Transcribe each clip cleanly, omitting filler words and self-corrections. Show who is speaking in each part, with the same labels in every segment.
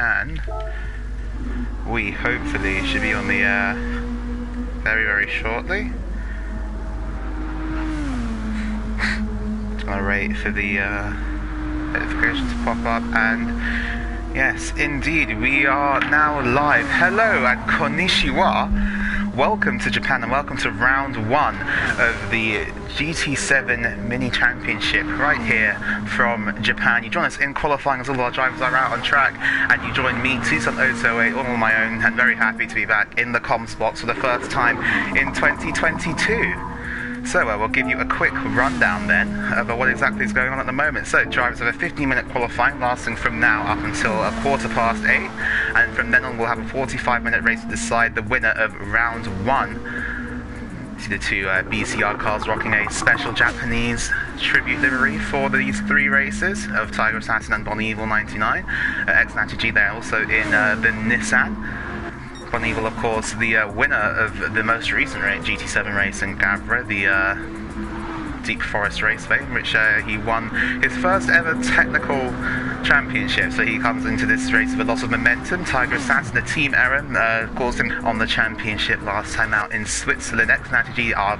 Speaker 1: and we hopefully should be on the air very, very shortly. Just gonna wait for the notification to pop up, and yes, indeed, we are now live. Hello and konnichiwa. Welcome to Japan and welcome to round one of the GT7 Mini Championship right here from Japan. You join us in qualifying as all of our drivers are out on track, and you join me, Tucson028, all on my own, and very happy to be back in the comms box for the first time in 2022. So we'll give you a quick rundown then of what exactly is going on at the moment. So drivers have a 15-minute qualifying lasting from now up until 8:15, and from then on we'll have a 45-minute race to decide the winner of round one. See the two BCR cars rocking a special Japanese tribute livery for these three races of Tiger Assassin and Bon Evil 99. X-Natty G there also in the Nissan. Bon Evil, of course, the winner of the most recent GT7 race in Gavra, the Deep Forest Raceway, in which he won his first ever technical championship. So he comes into this race with a lot of momentum. Tiger Assassin, the team error, caused him on the championship last time out in Switzerland. X-Natty G are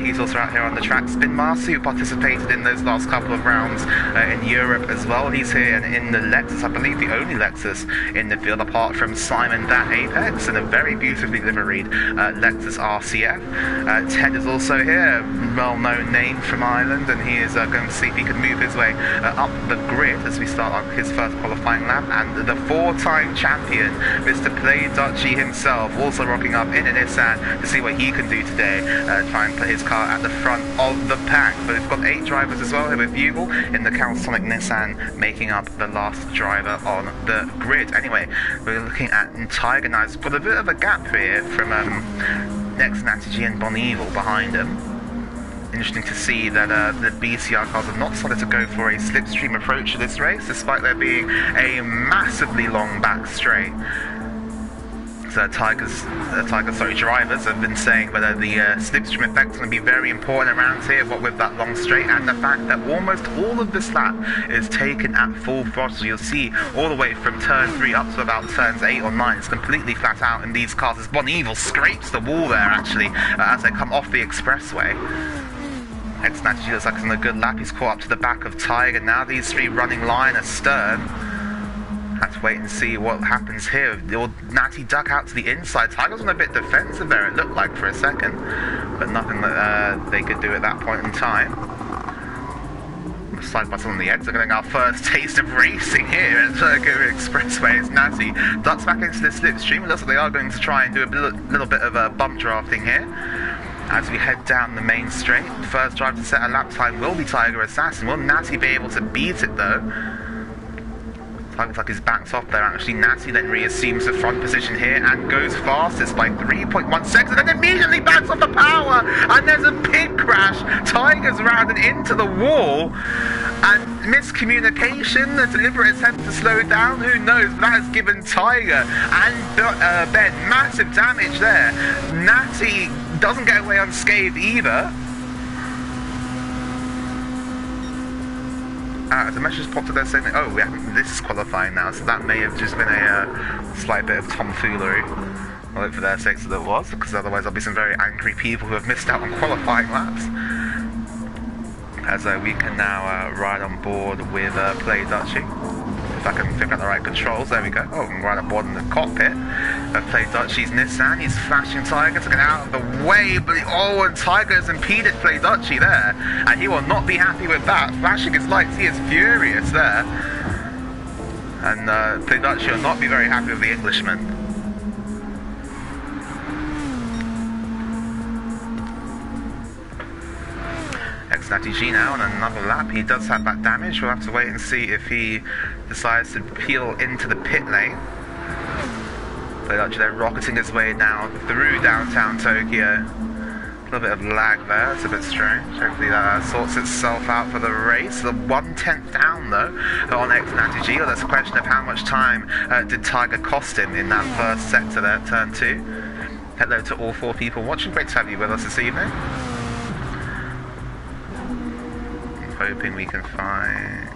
Speaker 1: he's also out here on the track. Spin Master, who participated in those last couple of rounds in Europe as well. He's here in the Lexus, I believe the only Lexus in the field apart from Simon that Apex, and a very beautifully liveried Lexus RCF. Ted is also here, well-known name from Ireland, and he is going to see if he can move his way up the grid as we start on his first qualifying lap. And the four-time champion, Mr. Play Dutchy himself, also rocking up in a Nissan to see what he can do today. Try and put his car at the front of the pack. But we've got 8 drivers as well here with Bugle in the Calsonic Nissan, making up the last driver on the grid. Anyway, we're looking at Tiger now. It's got a bit of a gap here from X-Natty G and Bon Evil behind him. Interesting to see that the BCR cars have not started to go for a slipstream approach to this race, despite there being a massively long back straight. Drivers have been saying whether the slipstream effect is going to be very important around here, what with that long straight, and the fact that almost all of this lap is taken at full throttle. You'll see all the way from turn 3 up to about turns 8 or 9, it's completely flat out in these cars as Bon Evil scrapes the wall there actually as they come off the expressway. X-Natty looks like he's on a good lap. He's caught up to the back of Tiger. Now these three running line astern. Have to wait and see what happens here. Will Natty duck out to the inside? Tiger's on a bit defensive there, it looked like for a second, but nothing that they could do at that point in time. Slide button on the exit, getting our first taste of racing here at Tokyo Expressway as Natty ducks back into the slipstream. It looks like they are going to try and do a little bit of bump drafting here. As we head down the main straight, the first driver to set a lap time will be Tiger Assassin. Will Natty be able to beat it though? Looks like he's backed off there actually. Natty then reassumes the front position here and goes fastest by 3.1 seconds, and then immediately backs off the power, and there's a pit crash. Tiger's rounded into the wall, and miscommunication, a deliberate attempt to slow down, who knows, but that has given Tiger and Ben massive damage there. Natty doesn't get away unscathed either. The message popped up there saying, oh, this is qualifying now, so that may have just been a slight bit of tomfoolery. I hope for their sakes that it was, because otherwise there'll be some very angry people who have missed out on qualifying laps. As we can now ride on board with Play Dutchy. If I can figure out the right controls, there we go. Oh, we can ride on board in the cockpit of Play Dutchy's Nissan. He's flashing Tiger to get out of the way, but and Tiger has impeded Play Dutchy there, and he will not be happy with that. Flashing his lights, he is furious there. And Play Dutchy will not be very happy with the Englishman. X-Natty G now on another lap. He does have that damage. We'll have to wait and see if he decides to peel into the pit lane. But actually they're rocketing his way now through downtown Tokyo. A little bit of lag there, it's a bit strange. Hopefully that sorts itself out for the race. The 1/10 down though on X-Natty G. Well, that's a question of how much time did Tiger cost him in that first sector there, turn 2. Hello to all 4 people watching. Great to have you with us this evening. I'm hoping we can find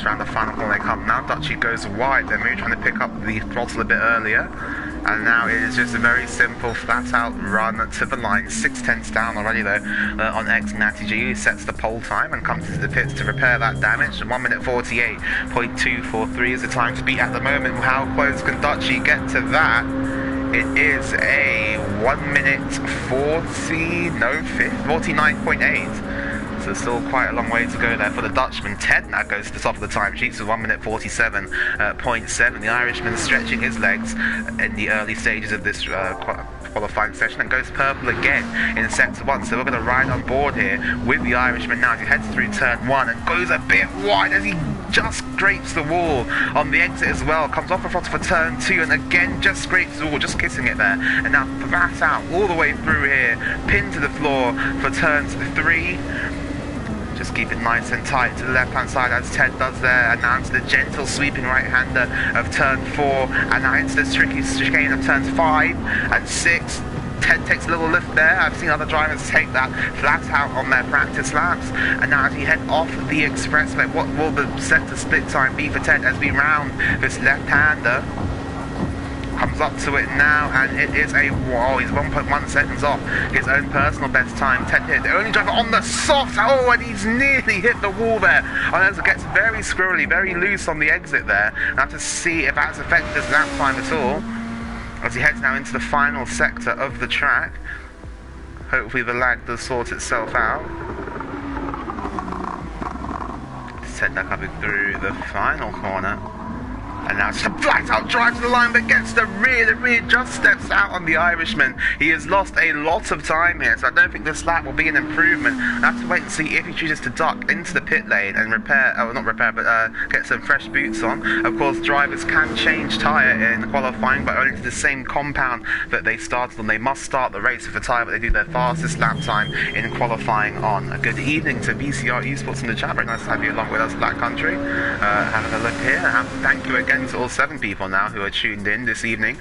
Speaker 1: around the final corner they come. Now Dutchy goes wide, they're maybe trying to pick up the throttle a bit earlier. And now it is just a very simple, flat-out run to the line. 6/10 down already, though, on Natty G, who sets the pole time and comes into the pits to repair that damage. 1 minute 48.243 is the time to beat at the moment. How close can Dutchy get to that? It is a 1 minute 49.8. So still quite a long way to go there for the Dutchman. Ted now goes to the top of the time sheets with 1 minute 47.7. The Irishman stretching his legs in the early stages of this qualifying session and goes purple again in sector 1. So we're going to ride on board here with the Irishman now as he heads through turn 1 and goes a bit wide as he just scrapes the wall on the exit as well. Comes off the front for turn 2 and again just scrapes the wall, just kissing it there. And now flat out all the way through here, pinned to the floor for turns 3. Just keep it nice and tight to the left-hand side as Ted does there, and now into the gentle sweeping right-hander of turn 4, and now into the tricky chicane of turns 5 and 6. Ted takes a little lift there. I've seen other drivers take that flat out on their practice laps. And now as we head off the expressway, what will the sector split time be for Ted as we round this left-hander? Comes up to it now, and it is a he's 1.1 seconds off his own personal best time. Ted here, the only driver on the soft. Oh, and he's nearly hit the wall there. And as it gets very squirrely, very loose on the exit there. I have to see if that's affected his lap time at all. As he heads now into the final sector of the track. Hopefully the lag does sort itself out. Ted now coming through the final corner. And now just a flat-out drive to the line, but gets the rear just steps out on the Irishman. He has lost a lot of time here, so I don't think this lap will be an improvement. I'll have to wait and see if he chooses to duck into the pit lane and get some fresh boots on. Of course, drivers can change tyre in qualifying, but only to the same compound that they started on. They must start the race with a tyre, but they do their fastest lap time in qualifying on. A good evening to VCR Esports in the chat. Very nice to have you along with us, Black Country. Having a look here. Thank you again to all 7 people now who are tuned in this evening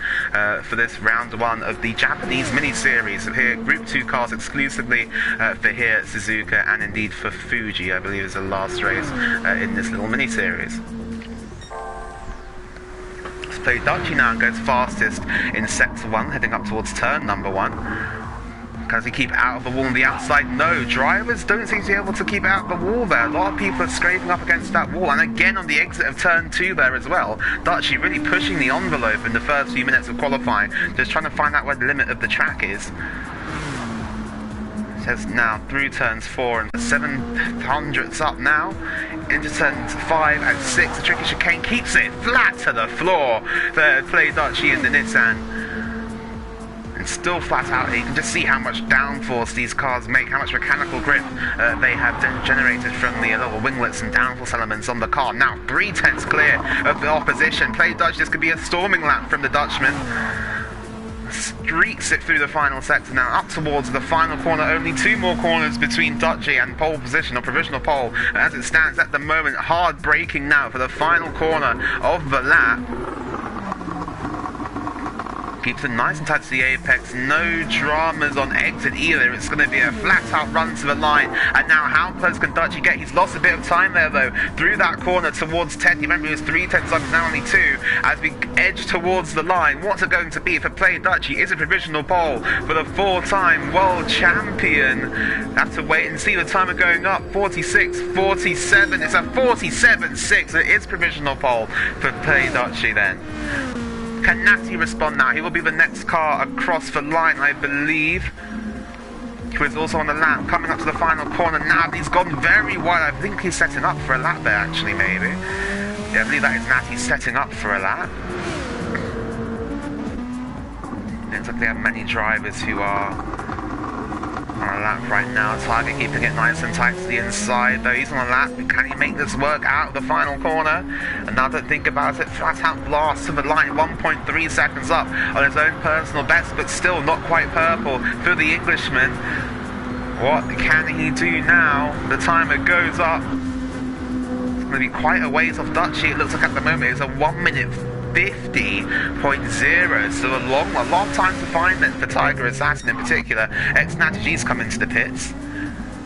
Speaker 1: for this round 1 of the Japanese mini-series here, Group 2 cars exclusively for here at Suzuka and indeed for Fuji, I believe is the last race in this little mini-series. Let's play Dutchy now and goes fastest in sector 1, heading up towards turn number 1. Does he keep out of the wall on the outside? No, drivers don't seem to be able to keep out of the wall there. A lot of people are scraping up against that wall, and again on the exit of turn 2 there as well. Dutchy really pushing the envelope in the first few minutes of qualifying, just trying to find out where the limit of the track is. Says now through turns 4 and 700s up now, into turns 5 and 6. The tricky chicane keeps it flat to the floor. Third play Dutchy in the Nissan. And still flat out here, you can just see how much downforce these cars make, how much mechanical grip they have generated from the little winglets and downforce elements on the car. Now 3/10 clear of the opposition. Play Dutch, this could be a storming lap from the Dutchman. Streaks it through the final sector now, up towards the final corner. Only 2 more corners between Dutchy and pole position, or provisional pole, as it stands at the moment. Hard braking now for the final corner of the lap. Keeps it nice and tight to the apex. No dramas on exit either. It's going to be a flat-out run to the line. And now how close can Dutchy get? He's lost a bit of time there, though, through that corner towards 10. You remember he was 3/10 up, now only 2. As we edge towards the line, what's it going to be for Play Dutchy? Is a provisional pole for the 4-time world champion. Have to wait and see. The timer going up. 46.47. It's a 47.6. It is provisional pole for Play Dutchy then. Can Natty respond now? He will be the next car across the line, I believe. He was also on the lap, coming up to the final corner now. He's gone very wide. I think he's setting up for a lap there, actually, maybe. Yeah, I believe that is Natty setting up for a lap. Looks like they have many drivers who are on a lap right now. Tiger keeping it nice and tight to the inside, though. He's on a lap. Can he make this work out of the final corner? And now don't think about it. Flat out blast to the line. 1.3 seconds up on his own personal best, but still not quite purple for the Englishman. What can he do now? The timer goes up. It's going to be quite a ways off Dutchy. It looks like at the moment it's a 1 minute 50.0, so a lot of time to find then for Tiger Assassin in particular. Ex-Natty G's come into the pits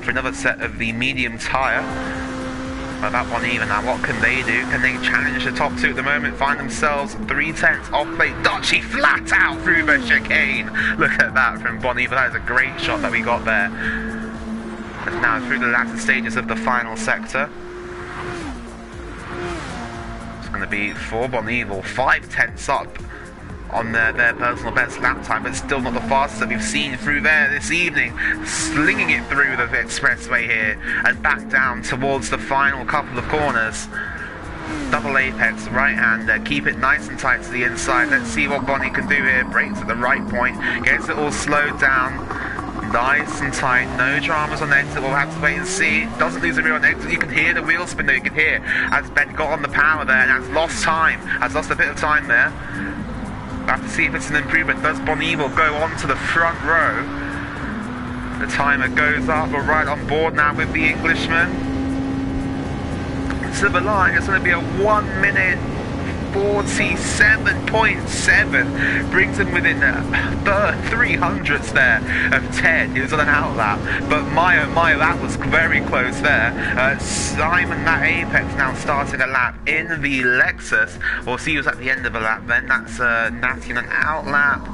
Speaker 1: for another set of the medium tyre. But about Boniva now, what can they do? Can they challenge the top two at the moment? Find themselves 3/10 off plate. Dutchy flat out through the chicane. Look at that from Boniva. That is a great shot that we got there. And now through the latter stages of the final sector. It's going to be for Boniva, 5/10 up on their personal best lap time, but still not the fastest that we've seen through there this evening. Slinging it through the expressway here and back down towards the final couple of corners. Double apex, right-hander, keep it nice and tight to the inside. Let's see what Bonnie can do here. Brakes at the right point, gets it all slowed down. Nice and tight, no dramas on exit. We'll have to wait and see. Doesn't lose the wheel on exit. You can hear the wheel spin though. You can hear as Ben got on the power there and has lost time. Has lost a bit of time there. We'll have to see if it's an improvement. Does Boniva go on to the front row? The timer goes up. We're right on board now with the Englishman. To the line, it's going to be a 1 minute 47.7, brings him within 300ths there of Ted. He was on an outlap, but my oh my, that was very close there. Simon, that apex now starting a lap in the Lexus. We'll see who's at the end of a lap then. That's Natty on an outlap.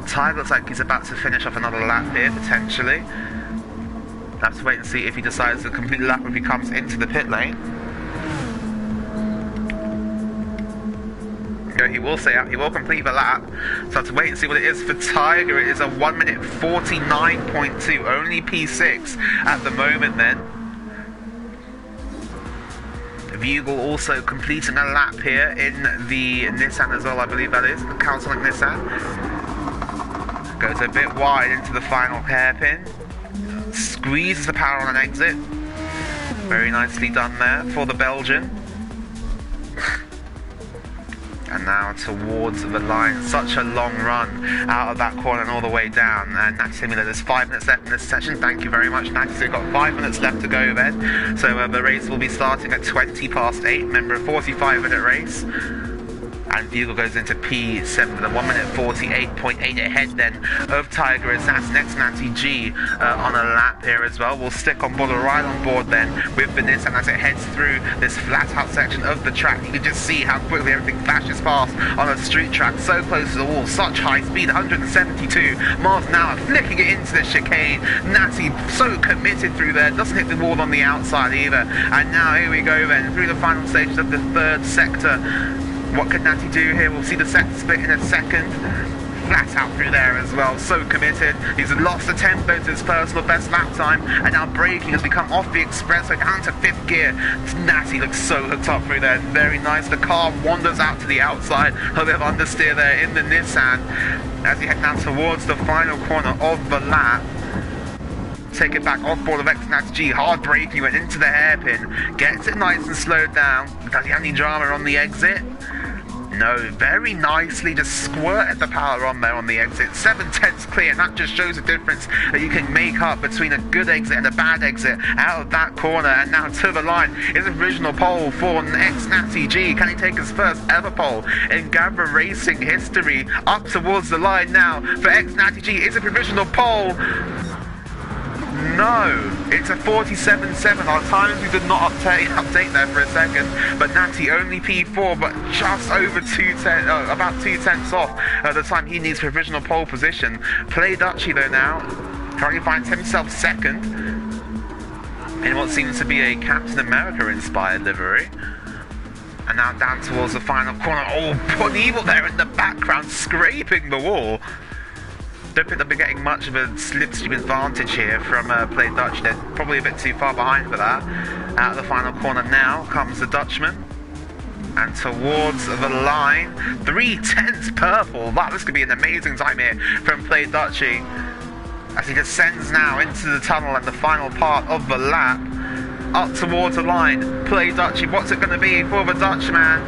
Speaker 1: Ty looks like he's about to finish off another lap here potentially. Have to wait and see if he decides to complete the lap if he comes into the pit lane. He will complete the lap. So I have to wait and see what it is for Tiger. It is a 1 minute 49.2, only P6 at the moment then. Vugel also completing a lap here in the Nissan as well, I believe that is, the Councilink Nissan. Goes a bit wide into the final hairpin. Squeezes the power on an exit. Very nicely done there for the Belgian. And now towards the line. Such a long run out of that corner and all the way down. And Natty Simula, there's 5 minutes left in this session. Thank you very much, Natty. So we've got 5 minutes left to go then. So the race will be starting at 8:20. Remember, a 45-minute race. And Vugel goes into P7 with a 1 minute 48.8 ahead then of Tiger as that's next Natty G on a lap here as well. We'll stick on board, right on board then with the Nissan as it heads through this flat out section of the track. You can just see how quickly everything flashes past on a street track, so close to the wall, such high speed, 172 miles an hour, flicking it into the chicane. Natty so committed through there, doesn't hit the wall on the outside either. And now here we go then, through the final stages of the third sector. What can Natty do here? We'll see the sector split in a second. Flat out through there as well, so committed. He's lost the tempo to his personal best lap time, and now braking as we come off the expressway down to 5th gear. Natty looks so hooked up through there, very nice. The car wanders out to the outside, a bit of understeer there in the Nissan as we head now towards the final corner of the lap. Take it back off board of Natty G, hard braking, went into the hairpin, gets it nice and slowed down. Does he have any drama on the exit? No, very nicely just squirted the power on there on the exit. 7/10 clear, and that just shows the difference that you can make up between a good exit and a bad exit out of that corner. And now to the line is a provisional pole for ex-Natty G. Can he take his first ever pole in Gavra racing history? Up towards the line now for ex-Natty G is a provisional pole. No, it's a 47.7. Our times we did not update there for a second, but Natty only P4, but just over about 2/10 off the time he needs provisional pole position. Play Dutchy though now, currently finds himself second in what seems to be a Captain America inspired livery. And now down towards the final corner. Oh, Boniva there in the background scraping the wall. Don't think they'll be getting much of a slipstream advantage here from Play Dutch. They're probably a bit too far behind for that. Out of the final corner now comes the Dutchman. And towards the line, 3/10 purple. Wow, this could be an amazing time here from Play Dutchy. As he descends now into the tunnel and the final part of the lap. Up towards the line, Play Dutchy. What's it going to be for the Dutchman?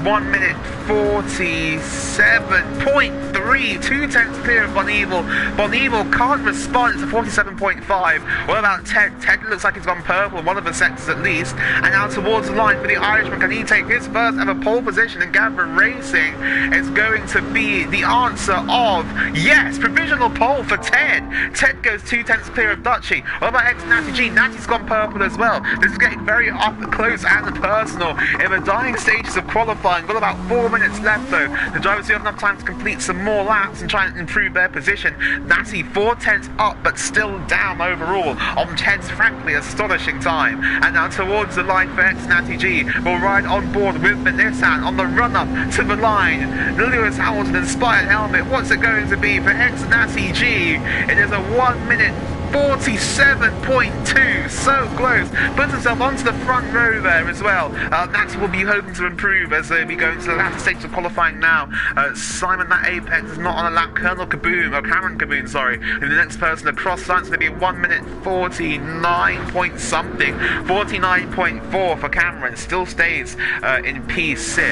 Speaker 1: 1 minute 47.3, 2 tenths clear of Bon Evil. Bon Evil can't respond to 47.5. What about Ted? Ted looks like he's gone purple in one of the sectors at least. And now towards the line for the Irishman. Can he take his first ever pole position in Gavra Racing? Is going to be the answer of yes, provisional pole for Ted. Ted goes 2 tenths clear of Dutchy. What about Natty G? Natty's gone purple as well. This is getting very up close and personal in the dying stages of qualifying. Got about 4 minutes left though. The drivers do have enough time to complete some more laps and try and improve their position. Natty 4 tenths up but still down overall on Ted's frankly astonishing time. And now towards the line for Natty G will ride on board with the Nissan on the run up to the line. The Lewis Hamilton inspired helmet. What's it going to be for Natty G? It is a 1 minute 47.2, so close. Puts himself onto the front row there as well. Natty will be hoping to improve as they be going to the latter stage of qualifying now. Simon, that apex is not on a lap. Cameron Kaboom, sorry. And the next person across the line is going to be 1 minute 49 point something. 49.4 for Cameron. Still stays in P6.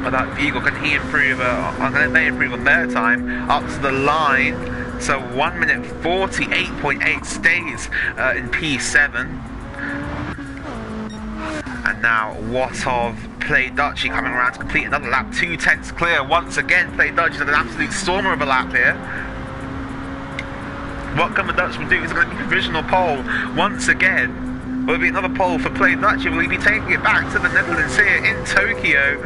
Speaker 1: But that Eagle, can he improve? They improve on their time up to the line. So 1 minute 48.8 stays in P7. And now what of Play Dutchy coming around to complete another lap, 2 tenths clear once again. Play Dutchy's an absolute stormer of a lap here. What can the Dutchman do? It's going to be provisional pole once again. Will it be another pole for Play Dutchy? Will he be taking it back to the Netherlands here in Tokyo?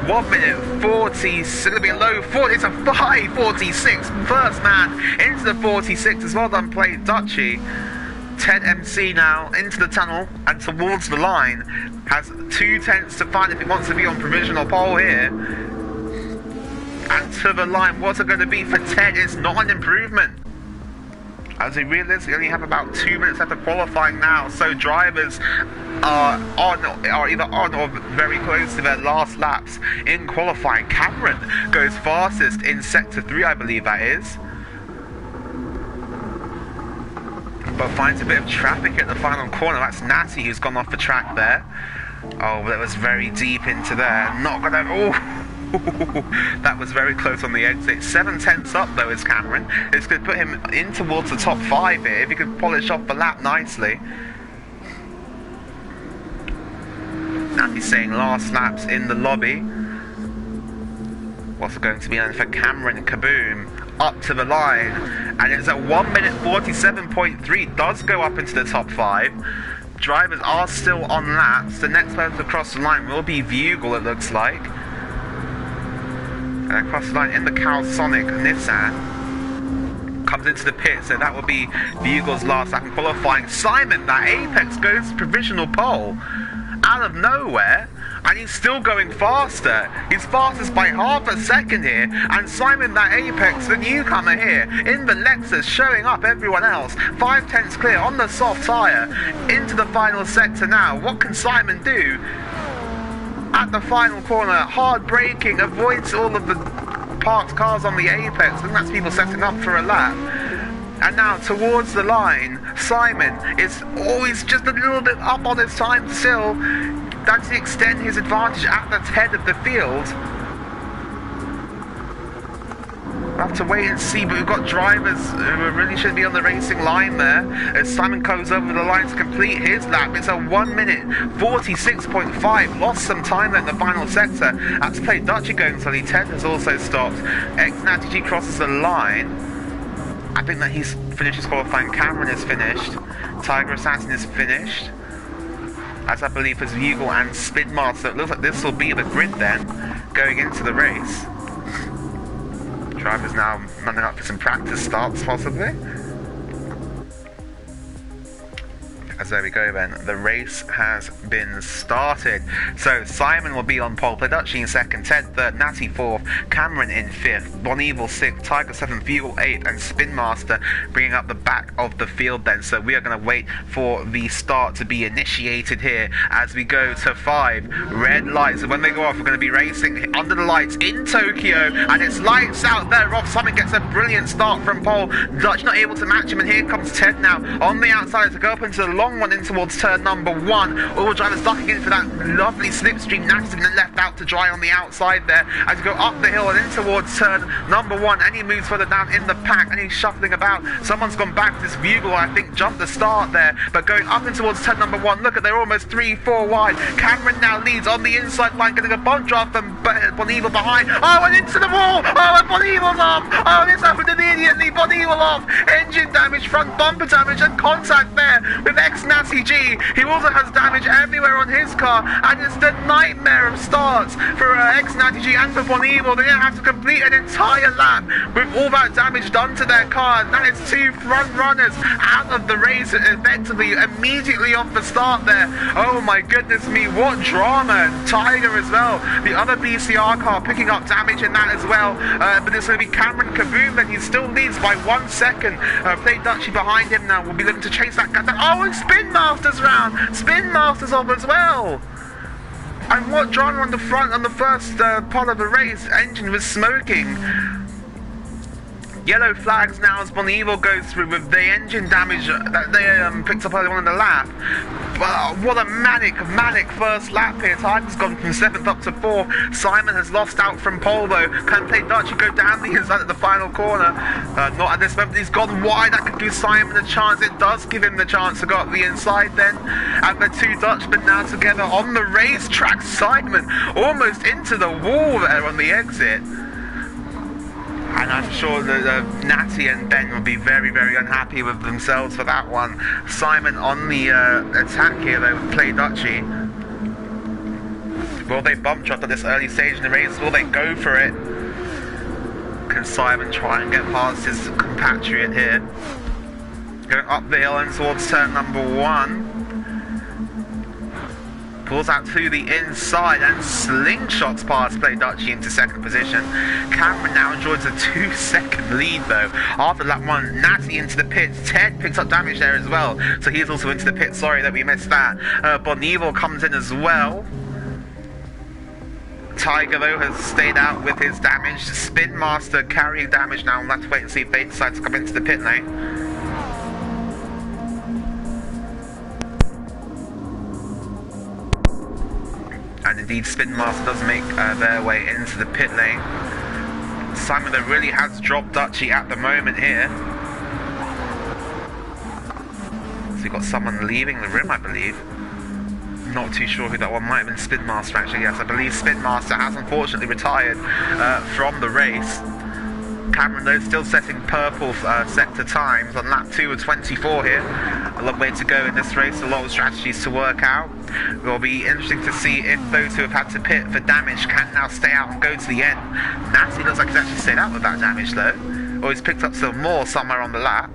Speaker 1: 1 minute 40, it's going to be a low 40, it's a 5:46. First man into the 46 as well done, Play Dutchy. Ted MC now into the tunnel and towards the line. Has 2 tenths to find if he wants to be on provisional pole here. And to the line, what's it going to be for Ted? It's not an improvement, as we realistically only have about 2 minutes left of qualifying now, so drivers are either on or very close to their last laps in qualifying. Cameron goes fastest in sector 3, I believe that is, but finds a bit of traffic at the final corner. That's Natty who's gone off the track there. Oh, but it was very deep into there. Not gonna. Oh. That was very close on the exit. 7 tenths up though is Cameron. It's going to put him in towards the top 5 here if he could polish off the lap nicely. Now he's saying last laps in the lobby. What's it going to be then for Cameron Kaboom? Up to the line, and it's at 1 minute 47.3. Does go up into the top 5. Drivers are still on laps. The next person to cross the line will be Vugel, it looks like. And across the line in the Calsonic Nissan. Comes into the pit, so that will be Vugel's last lap in qualifying. Simon, that apex, goes provisional pole out of nowhere, and he's still going faster. He's fastest by half a second here, and Simon, that apex, the newcomer here in the Lexus, showing up everyone else. 5 tenths clear on the soft tyre into the final sector now. What can Simon do? At the final corner, hard braking, avoids all of the parked cars on the apex. I think that's people setting up for a lap. And now towards the line, Simon is always just a little bit up on his time still. Does he extend his advantage at the head of the field? We'll have to wait and see, but we've got drivers who really should be on the racing line there. As Simon comes over the line to complete his lap, it's a 1 minute 46.5. Lost some time in the final sector. That's Play Dutchy going slowly. Ted has also stopped. Natty G crosses the line. I think that he's finished his qualifying. Cameron is finished. Tiger Assassin is finished, as I believe is Vugel and Speedmaster. It looks like this will be the grid then, going into the race. Drivers now running up for some practice starts, possibly. As there we go then, the race has been started. So Simon will be on pole, Play Dutchy in second, Ted third, Natty fourth, Cameron in fifth, Bon Evil sixth, Tiger seventh, Vugel eighth, and Spinmaster bringing up the back of the field then. So we are going to wait for the start to be initiated here as we go to 5 red lights. So when they go off, we're going to be racing under the lights in Tokyo, and it's lights out there. Rob Simon gets a brilliant start from pole. Dutch not able to match him, and here comes Ted now on the outside to go up into the long long one in towards turn number 1. All drivers ducking in for that lovely slipstream. Natty's been left out to dry on the outside there as you go up the hill and in towards turn number 1. And he moves further down in the pack and he's shuffling about. Someone's gone back. This Bugle, I think, jumped the start there. But going up in towards turn number 1, look at, they're almost 3-4 wide. Cameron now leads on the inside line, getting a bump draft from Bonneville behind. Oh, and into the wall. Oh, and Bonneville's off. Oh, this happened immediately. Bonneville off. Engine damage, front bumper damage, and contact there with ex-Natty G. He also has damage everywhere on his car, and it's the nightmare of starts for ex-Natty G and for Bonneville. They're going to have to complete an entire lap with all that damage done to their car. And that is 2 front runners out of the race, effectively immediately off the start there. Oh my goodness me, what drama. Tiger as well, the other BCR car picking up damage in that as well. But it's going to be Cameron Kaboom, and he still leads by 1 second. Play Dutchie behind him now. We'll be looking to chase that guy down. Oh, and Spin Master's round. Spin Master's off as well. And what drama on the front on the first part of the race. Engine was smoking. Yellow flags now as Bonneville goes through with the engine damage that they picked up early on in the lap. But what a manic first lap here. Tiger's gone from 7th up to 4th. Simon has lost out from pole though. Can Play Dutchie go down the inside at the final corner? Not at this moment. He's gone wide. That could give Simon a chance. It does give him the chance to go up the inside then. And the 2 Dutchmen now together on the racetrack. Simon almost into the wall there on the exit. And I'm sure that Natty and Ben will be very, very unhappy with themselves for that one. Simon on the attack here though with Play Dutchie. Will they bump draft at this early stage in the race? Will they go for it? Can Simon try and get past his compatriot here? Going up the hill and towards turn number 1. Pulls out to the inside and slingshots past Play Dutchie into 2nd position. Cameron now enjoys a 2-second lead though. After lap 1, Natty into the pits. Ted picks up damage there as well, so he's also into the pit. Sorry that we missed that. Bonneville comes in as well. Tiger though has stayed out with his damage. Spin Master carrying damage now. We'll have to wait and see if they decide to come into the pit lane. And indeed, Spin Master does make their way into the pit lane. Simon though really has dropped Dutchie at the moment here. So we've got someone leaving the room, I believe. Not too sure who that one might have been. Spin Master actually, yes. I believe Spin Master has unfortunately retired from the race. Cameron though still setting purple sector times on lap 2 of 24 here. A long way to go in this race, a lot of strategies to work out. It will be interesting to see if those who have had to pit for damage can now stay out and go to the end. Natty looks like he's actually stayed out with that damage though, or he's picked up some more somewhere on the lap.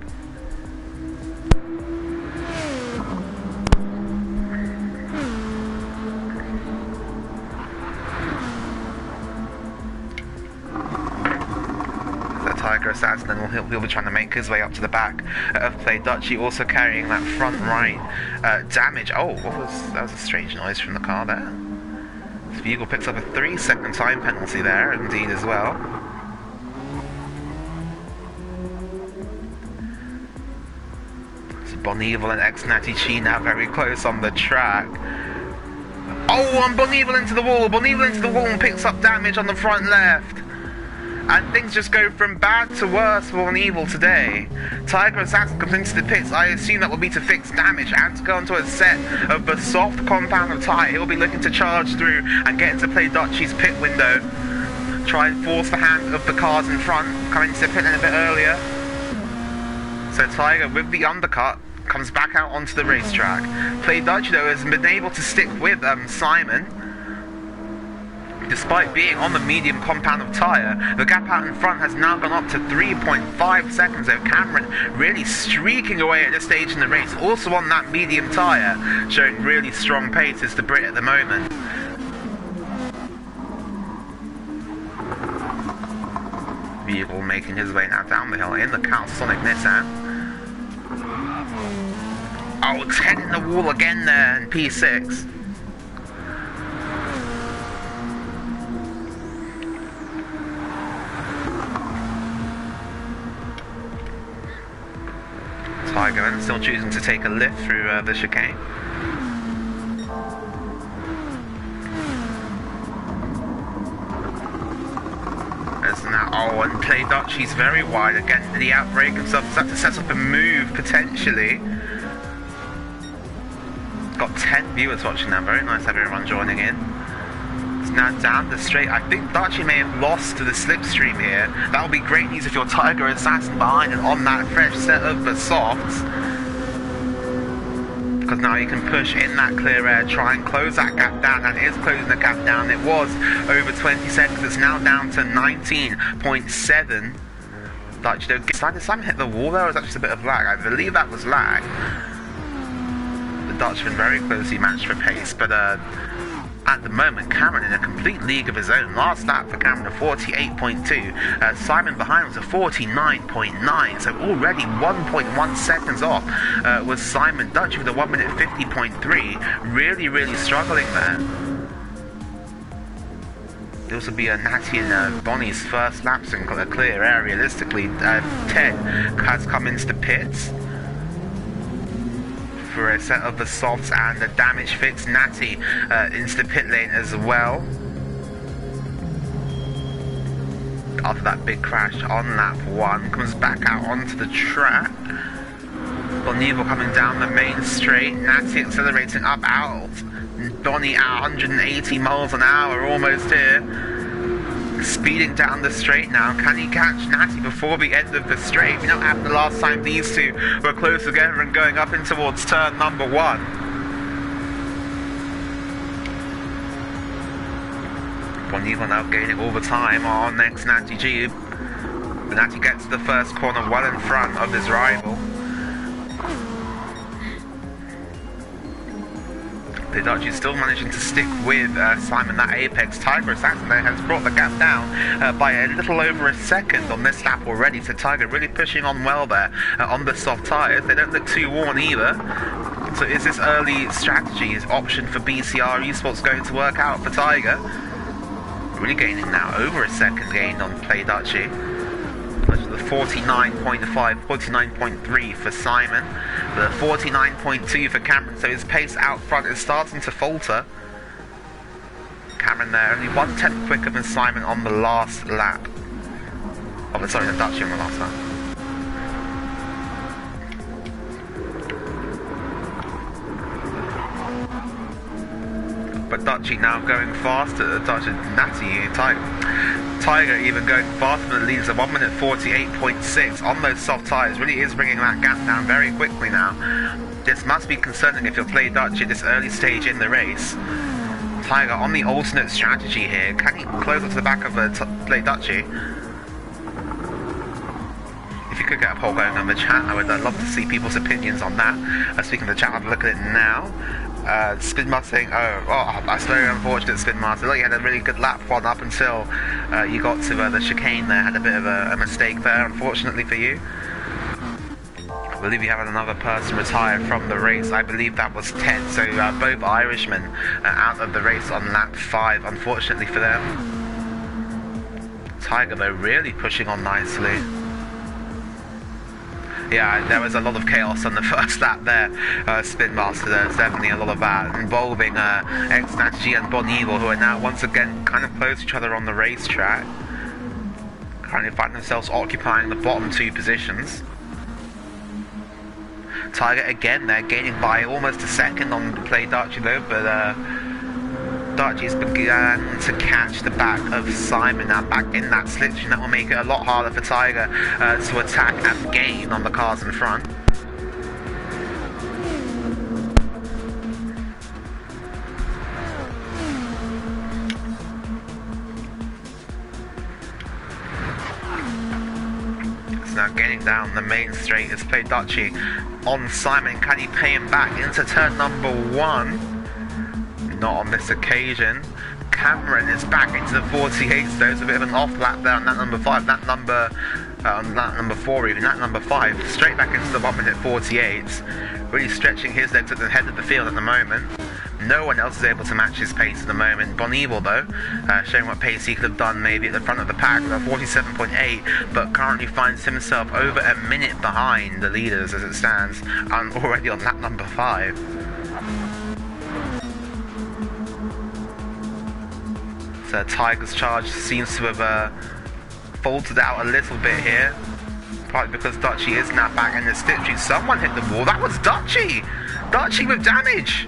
Speaker 1: Tiger Assassin, and he'll be trying to make his way up to the back of Play Dutchie, also carrying that front right damage. Oh, that was a strange noise from the car there. The Bugle picks up a 3-second time penalty there, indeed as well. So Bonneville and ex-Natty G now very close on the track. Oh, and Bonneville into the wall. Bonneville into the wall and picks up damage on the front left. And things just go from bad to worse for Bonneville today. Tiger Assassin comes into the pits. I assume that will be to fix damage and to go onto a set of the soft compound of tyre. He'll be looking to charge through and get into Play Dutchie's pit window. Try and force the hand of the cars in front. Come into the pit lane a bit earlier. So Tiger with the undercut comes back out onto the racetrack. Play Dutchie though has been able to stick with Simon. Despite being on the medium compound of tyre, the gap out in front has now gone up to 3.5 seconds, so Cameron really streaking away at this stage in the race, also on that medium tyre, showing really strong pace is the Brit at the moment. Bugle making his way now down the hill in the Calsonic Nissan. Oh, it's heading the wall again there in P6. Tiger, and still choosing to take a lift through the chicane. There's now, oh, and Play Dutchy's very wide again. Did he outbrake himself? Is that to set up a move potentially? Got 10 viewers watching now. Very nice everyone joining in. It's now down the straight. I think Dutchy may have lost to the slipstream here. That would be great news if you're Tiger Assassin behind and on that fresh set of the softs. Because now you can push in that clear air, try and close that gap down, and it is closing the gap down. It was over 20 seconds. It's now down to 19.7. Dutchy, though, did Simon hit the wall there, or was that just a bit of lag? I believe that was lag. The Dutchman very closely matched for pace, but at the moment, Cameron in a complete league of his own. Last lap for Cameron, a 48.2. Simon behind was a 49.9, so already 1.1 seconds off was Simon. Dutchy with a 1 minute 50.3. Really, really struggling there. This will be a Natty and Bonnie's first laps in a clear air. Realistically, Ted has come into the pits for a set of the softs and a damage fix. Natty into the pit lane as well. After that big crash on lap 1, comes back out onto the track. Bonivo coming down the main straight. Natty accelerating up out. Bonnie at 180 miles an hour, almost here. Speeding down the straight now. Can he catch Natty before the end of the straight? You know, after the last time these two were close together and going up in towards turn number 1. Bonivo now gaining all the time on next Natty G. But Natty gets the first corner well in front of his rival. The Dutchy still managing to stick with Simon. That apex Tiger Assassin there has brought the gap down by a little over a second on this lap already. So Tiger really pushing on well there on the soft tyres. They don't look too worn either. So is this early strategy, is option for BCR Esports going to work out for Tiger? Really gaining now over a second gain on Play Dutchy. The 49.5, 49.3 for Simon, the 49.2 for Cameron, so his pace out front is starting to falter. Cameron there, only 1/10 quicker than Simon on the last lap. Oh, sorry, the Dutchy on the last lap. But Dutchy now going faster, Natty, Tiger even going faster than the leaders of 1 minute 48.6 on those soft tyres. Really is bringing that gap down very quickly now. This must be concerning if you're Play Dutchy at this early stage in the race. Tiger on the alternate strategy here. Can he close up to the back of Play Dutchy? If you could get a poll going on the chat, I would love to see people's opinions on that. Speaking of the chat, I'll look at it now. Spin Master, that's very unfortunate, Spin Master. Look, you had a really good lap one up until you got to the chicane there. Had a bit of a mistake there, unfortunately for you. I believe you have another person retired from the race. I believe that was Ted, so both Irishmen out of the race on lap 5, unfortunately for them. Tiger, though, really pushing on nicely. Yeah, there was a lot of chaos on the first lap there, Spin Master. There's definitely a lot of that involving X-Natgy and Bonivo, who are now once again kind of close to each other on the racetrack. Currently find themselves occupying the bottom 2 positions. Tiger again there, gaining by almost a second on Play Dutchy though, but Dutchy's began to catch the back of Simon now, back in that slipstream. That will make it a lot harder for Tiger to attack and gain on the cars in front. It's now gaining down the main straight. It's Play Dutchy on Simon. Can he pay him back into turn number 1? Not on this occasion. Cameron is back into the 48s though. It's a bit of an off lap there on that number 5, that number on that number 4 even, that number 5, straight back into the 1 minute 48s. Really stretching his legs at the head of the field at the moment. No one else is able to match his pace at the moment. Bon Evil, though, showing what pace he could have done maybe at the front of the pack with a 47.8, but currently finds himself over a minute behind the leaders as it stands, and already on lap number 5. So Tiger's charge seems to have faltered out a little bit here. Partly because Dutchy is now back in the slipstream. Someone hit the wall. That was Dutchy! Dutchy with damage!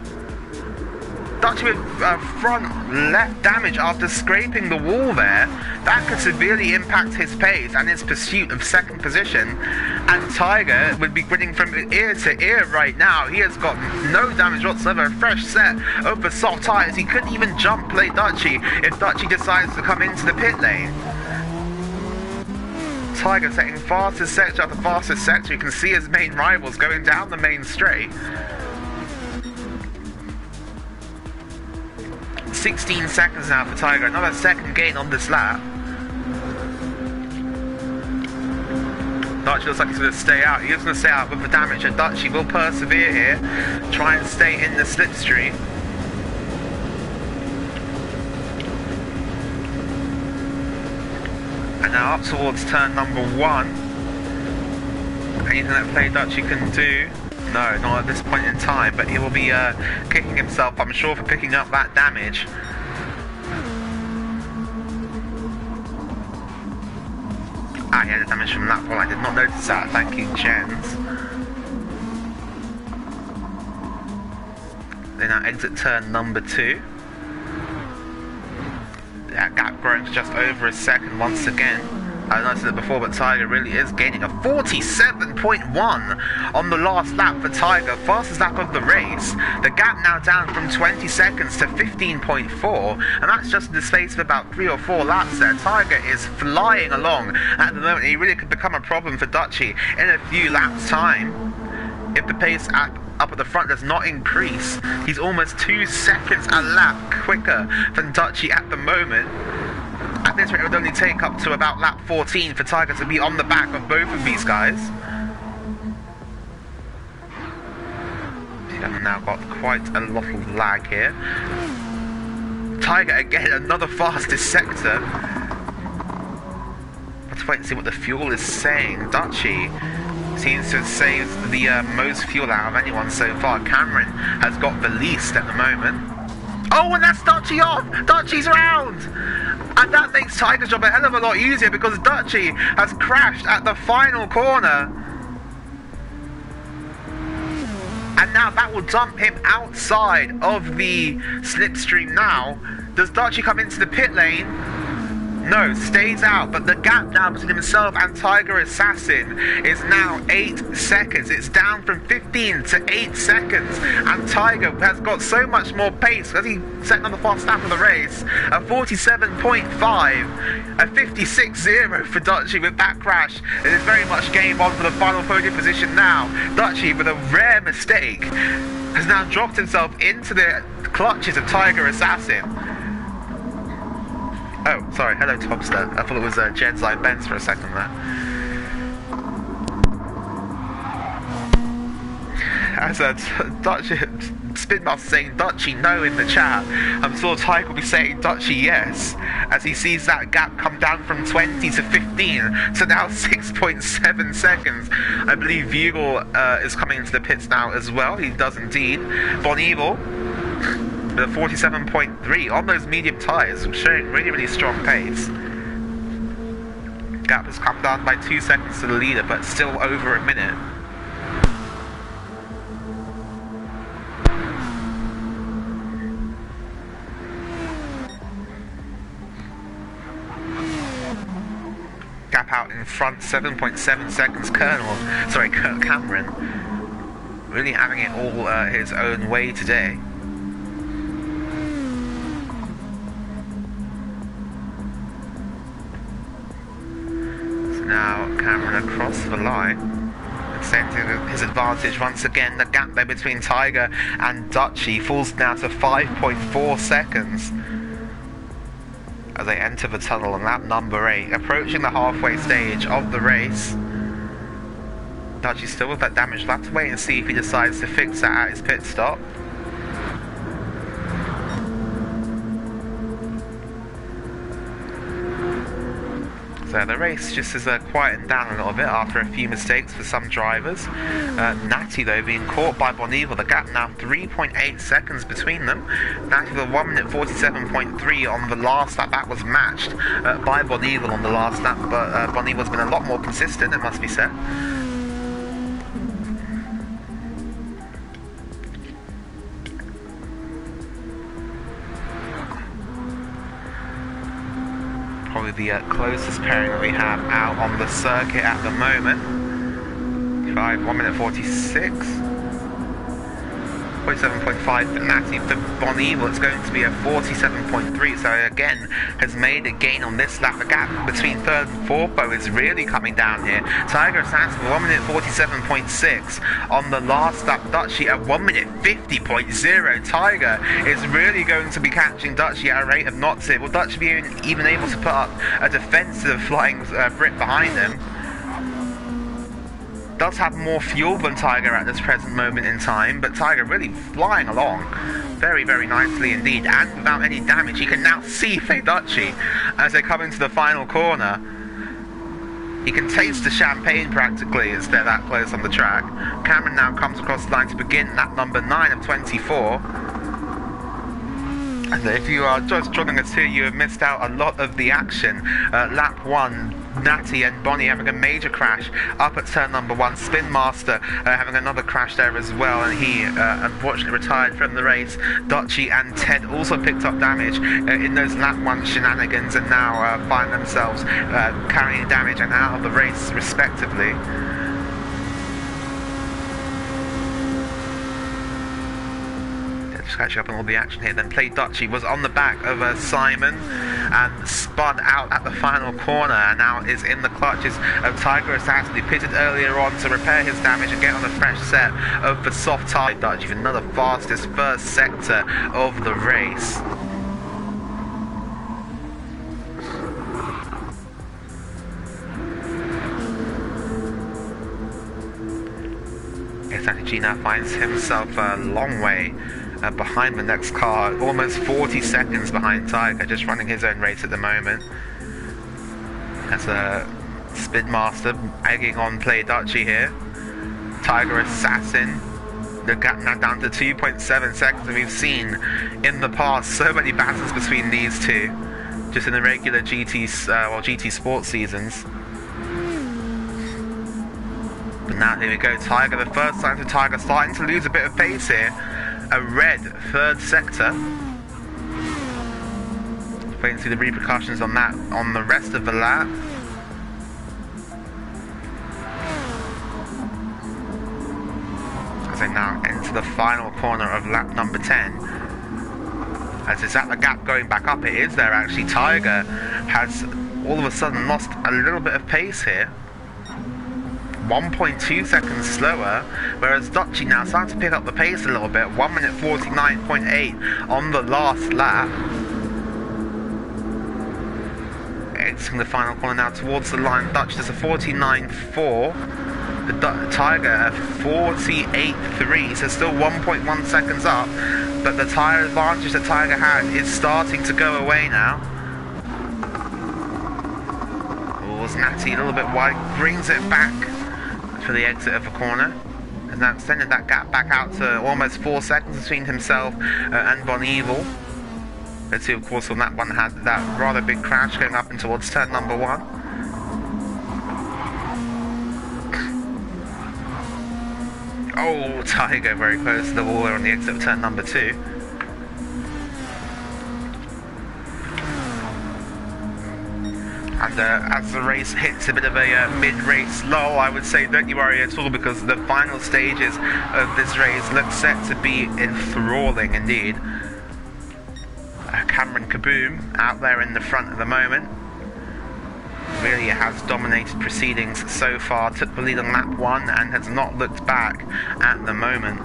Speaker 1: Dutchy with front left damage after scraping the wall there. That could severely impact his pace and his pursuit of second position. And Tiger would be grinning from ear to ear right now. He has got no damage whatsoever. A fresh set of the soft tyres. He couldn't even jump play Dutchy if Dutchy decides to come into the pit lane. Tiger setting fastest sector after fastest sector. You can see his main rivals going down the main straight. 16 seconds now for Tiger. Another second gain on this lap. Dutchy looks like he's going to stay out. He is going to stay out with the damage, and Dutchy will persevere here. Try and stay in the slipstream. And now up towards turn number 1. Anything that Play Dutchy can do? No, not at this point in time, but he will be kicking himself, I'm sure, for picking up that damage. He had a damage from that point. I did not notice that. Thank you, Jens. They now exit turn number 2. That gap growing to just over a second once again. I noticed it before, but Tiger really is gaining a 47.1 on the last lap for Tiger. Fastest lap of the race. The gap now down from 20 seconds to 15.4, and that's just in the space of about 3 or 4 laps there. Tiger is flying along at the moment. He really could become a problem for Dutchy in a few laps' time. If the pace up at the front does not increase, he's almost 2 seconds a lap quicker than Dutchy at the moment. At this rate, it would only take up to about lap 14 for Tiger to be on the back of both of these guys. We've now got quite a lot of lag here. Tiger again, another fastest sector. Let's wait and see what the fuel is saying. Dutchy seems to have saved the most fuel out of anyone so far. Cameron has got the least at the moment. Oh, and that's Dutchy off! Dutchy's round! And that makes Tiger's job a hell of a lot easier because Dutchy has crashed at the final corner. And now that will dump him outside of the slipstream now. Does Dutchy come into the pit lane? No, stays out, but the gap now between himself and Tiger Assassin is now 8 seconds. It's down from 15 to 8 seconds, and Tiger has got so much more pace as he set on the fast lap of the race. A 47.5, a 56.0 for Dutchy with that crash. It is very much game on for the final podium position now. Dutchy, with a rare mistake, has now dropped himself into the clutches of Tiger Assassin. Oh, sorry, hello Topster. I thought it was Jed's Eye Benz for a second there. As Dutchy, Spinmaster saying Dutchy no in the chat, I'm sure Tiger will be saying Dutchy yes, as he sees that gap come down from 20 to 15, so now 6.7 seconds. I believe Bugle is coming into the pits now as well. He does indeed. Bon Evil with a 47.3 on those medium tyres, showing really, really strong pace. Gap has come down by 2 seconds to the leader, but still over a minute. Gap out in front, 7.7 seconds. Cameron, really having it all his own way today. Now Cameron across the line, extending his advantage once again. The gap there between Tiger and Dutchy falls now to 5.4 seconds as they enter the tunnel on lap number 8, approaching the halfway stage of the race. Dutchy still with that damage. We'll have to wait and see if he decides to fix that at his pit stop. So the race just is quieting down a little bit after a few mistakes for some drivers. Natty, though, being caught by Bonivel. The gap now 3.8 seconds between them. Natty with a 1 minute 47.3 on the last lap. That was matched by Bonivel on the last lap, but Bonivel's been a lot more consistent, it must be said. Probably the closest pairing that we have out on the circuit at the moment. 1 minute 46. 47.5 for Natty. For Bonivel, it's going to be a 47.3. So again, has made a gain on this lap. The gap between third and fourth, though, is really coming down here. Tiger Assassin for 1 minute 47.6 on the last lap. Dutchy at 1 minute 50.0. Tiger is really going to be catching Dutchy at a rate of knots here. Will Dutchy be even able to put up a defensive flying Brit behind him? Does have more fuel than Tiger at this present moment in time, but Tiger really flying along very, very nicely indeed, and without any damage. You can now see Dutchy as they come into the final corner. He can taste the champagne practically as they're that close on the track. Cameron now comes across the line to begin lap number 9 of 24. And if you are just joining us here, you have missed out a lot of the action. Lap 1, Natty and Bonnie having a major crash up at turn number 1. Spin Master having another crash there as well, and he unfortunately retired from the race. Dutchy and Ted also picked up damage in those lap 1 shenanigans, and now find themselves carrying damage and out of the race respectively. Catching up on all the action here. Then Play Dutchy was on the back of Simon and spun out at the final corner, and now is in the clutches of Tiger Assassin, who pitted earlier on to repair his damage and get on a fresh set of the soft tire. Dutchy, another fastest first sector of the race. G now finds himself a long way behind the next car, almost 40 seconds behind Tiger, just running his own race at the moment. That's a Speedmaster egging on Play Dutchy here. Tiger Assassin, the gap now down to 2.7 seconds, and we've seen in the past so many battles between these two, just in the regular GT Sports seasons. But now here we go, Tiger, the first signs of Tiger starting to lose a bit of pace here. A red third sector. Waiting to see the repercussions on that on the rest of the lap. As they now enter the final corner of lap number 10. As is that the gap going back up? It is there actually. Tiger has all of a sudden lost a little bit of pace here. 1.2 seconds slower, whereas Dutchy now starting to pick up the pace a little bit. 1 minute 49.8 on the last lap. Exiting the final corner now towards the line. Dutchy does a 49.4. The Tiger a 48.3, so still 1.1 seconds up, but the tyre advantage that Tiger had is starting to go away now. Was Natty a little bit wide, brings it back for the exit of the corner, and now extended that gap back out to almost 4 seconds between himself and Bonivel. Let's see, of course, on that one had that rather big crash going up and towards turn number 1. Oh, Tiger very close to the wall on the exit of turn number 2. And as the race hits a bit of a mid-race lull, I would say don't you worry at all, because the final stages of this race look set to be enthralling indeed. Cameron Kaboom out there in the front at the moment. Really has dominated proceedings so far, took the lead on lap 1 and has not looked back at the moment.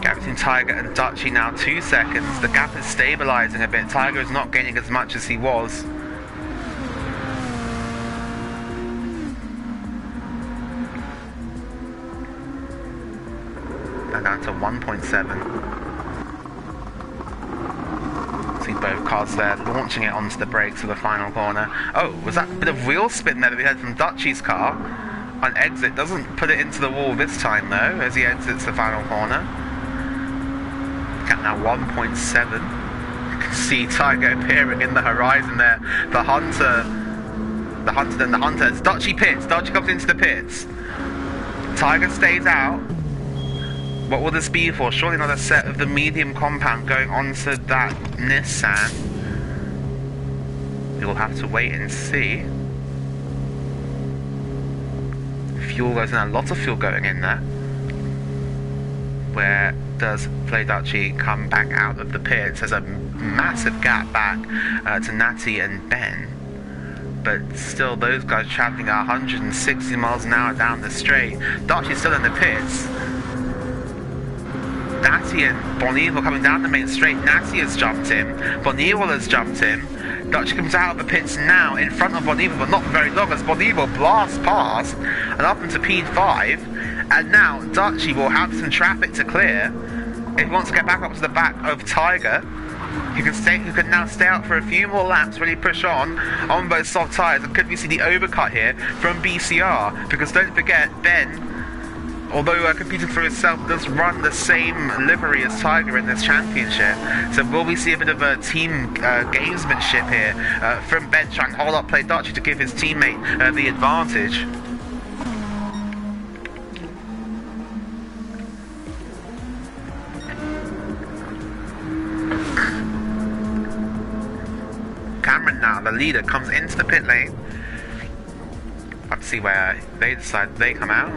Speaker 1: Gap between Tiger and Dutchy now 2 seconds. The gap is stabilising a bit. Tiger is not gaining as much as he was. Now down to 1.7. between both cars there, launching it onto the brakes for the final corner. Oh, was that a bit of wheel spin there that we heard from Dutchy's car on exit? Doesn't put it into the wall this time though, as he exits the final corner. Gap now 1.7. You can see Tiger appearing in the horizon there. The Hunter, then the Hunter. It's Dutchy pits. Dutchy comes into the pits. Tiger stays out. What will this be for? Surely not a set of the medium compound going onto that Nissan. We'll have to wait and see. Fuel goes in, a lot of fuel going in there. Where does Play Dutchy come back out of the pits? There's a massive gap back to Natty and Ben. But still, those guys travelling at 160 miles an hour down the straight. Dutchy's still in the pits. Natty and Bonneville coming down the main straight. Natty has jumped him. Bonneville has jumped him. Dutchy comes out of the pits now in front of Bonneville, but not for very long as Bonneville blasts past and up into P5. And now Dutchy will have some traffic to clear if he wants to get back up to the back of Tiger. He can now stay out for a few more laps, really push on both soft tyres. And could we see the overcut here from BCR? Because don't forget, Ben, although competing for himself, does run the same livery as Tiger in this championship. So will we see a bit of a team gamesmanship here from Ben trying to hold up Play Dutchy to give his teammate the advantage? Cameron now, the leader, comes into the pit lane. Let's see where they decide they come out.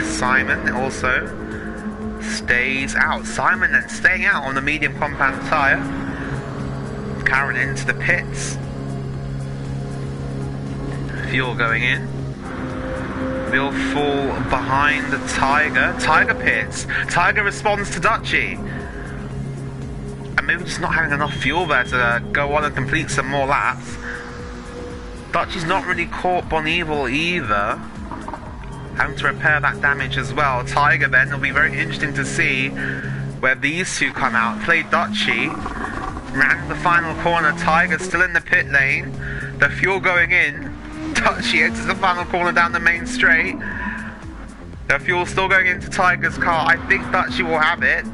Speaker 1: Simon also stays out. Simon then staying out on the medium compound tyre. Karen into the pits. Fuel going in. Will fall behind the Tiger. Tiger pits. Tiger responds to Dutchy. And maybe just not having enough fuel there to go on and complete some more laps. Dutchy's not really caught Bonneville either. Having to repair that damage as well. Tiger then, it'll be very interesting to see where these two come out. Play Dutchy ran the final corner. Tiger's still in the pit lane. The fuel going in. Dutchy enters the final corner down the main straight. The fuel still going into Tiger's car. I think Dutchy will have it.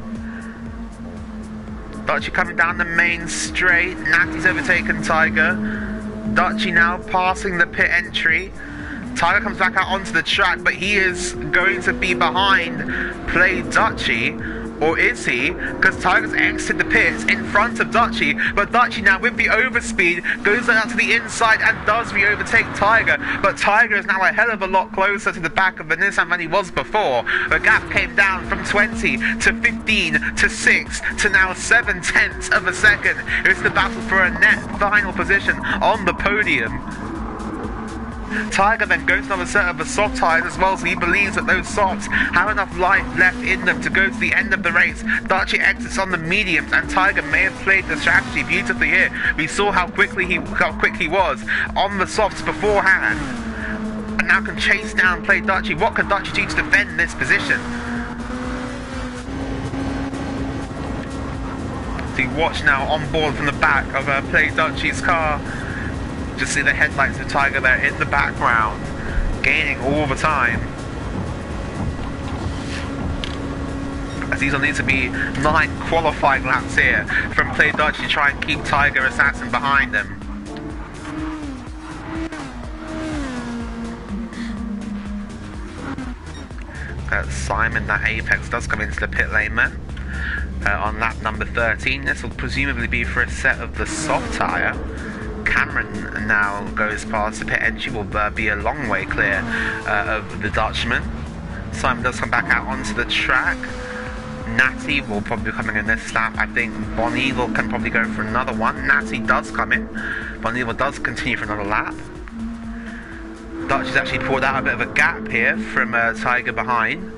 Speaker 1: Dutchy coming down the main straight. Natty's overtaken Tiger. Dutchy now passing the pit entry. Tiger comes back out onto the track, but he is going to be behind Play Dutchy. Or is he? Because Tiger's exited the pits in front of Dutchy, but Dutchy now with the overspeed goes out to the inside and does re-overtake Tiger. But Tiger is now a hell of a lot closer to the back of the Nissan than he was before. The gap came down from 20 to 15 to 6 to now 7/10 of a second. It's the battle for a net final position on the podium. Tiger then goes to another set of the soft tyres as well, so he believes that those softs have enough life left in them to go to the end of the race. Dutchy exits on the mediums, and Tiger may have played the strategy beautifully here. We saw how quick he was on the softs beforehand, and now can chase down Play Dutchy. What can Dutchy do to defend this position? So you watch now on board from the back of Play Dutchy's car. Just see the headlights of Tiger there in the background, gaining all the time. As these will need to be 9 qualifying laps here from Play Dutchy to try and keep Tiger Assassin behind them. Simon, that Apex does come into the pit lane then. On lap number 13, this will presumably be for a set of the soft tyre. Cameron now goes past the pit entry, will be a long way clear of the Dutchman. Simon does come back out onto the track. Natty will probably be coming in this lap. I think Bonneville can probably go for another one. Natty does come in. Bonneville does continue for another lap. Dutchy's actually pulled out a bit of a gap here from Tiger behind,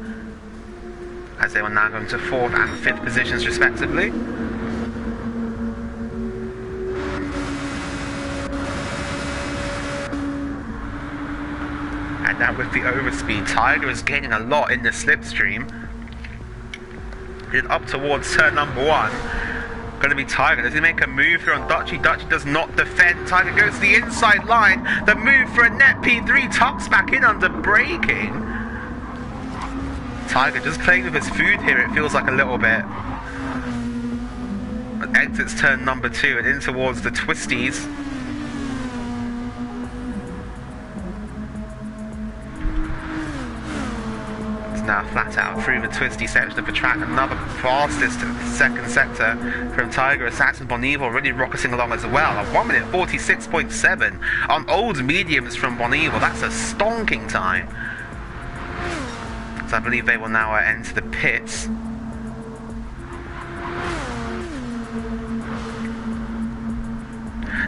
Speaker 1: as they will now go into 4th and 5th positions respectively. And now with the overspeed, Tiger is gaining a lot in the slipstream. He's up towards turn number 1. Going to be Tiger. Does he make a move here on Dutchy? Dutchy does not defend. Tiger goes to the inside line. The move for a net P3 tucks back in under braking. Tiger just playing with his food here, it feels like a little bit. Exits turn number 2 and in towards the twisties. Now flat out through the twisty section of the track. Another fastest second sector from Tiger. Assassin Bonivo really rocketing along as well. A 1 minute 46.7 on old mediums from Bonivo. That's a stonking time. So I believe they will now enter the pits.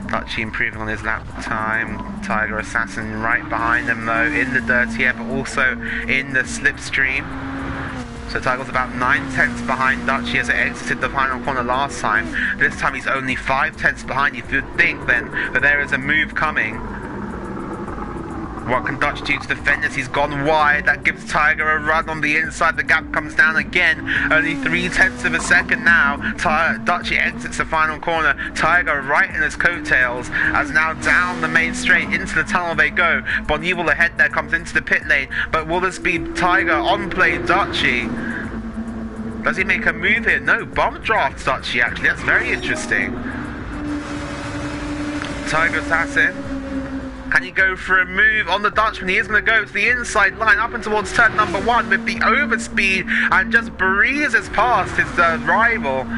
Speaker 1: Dutchy improving on his lap time. Tiger Assassin right behind him though, in the dirty air, but also in the slipstream. So Tiger's about 9/10 behind Dutchy as it exited the final corner last time. This time he's only 5/10 behind. If you'd think then that there is a move coming. What can Dutch do to defend this? He's gone wide. That gives Tiger a run on the inside. The gap comes down again. Only 3/10 of a second now. Dutchy exits the final corner. Tiger right in his coattails as now down the main straight into the tunnel they go. Bonival ahead there comes into the pit lane. But will this be Tiger on play Dutchy? Does he make a move here? No, bomb drafts Dutchy actually. That's very interesting. Tiger Assassin. Can he go for a move on the Dutchman? He is going to go to the inside line up and towards turn number 1 with the overspeed and just breezes past his rival.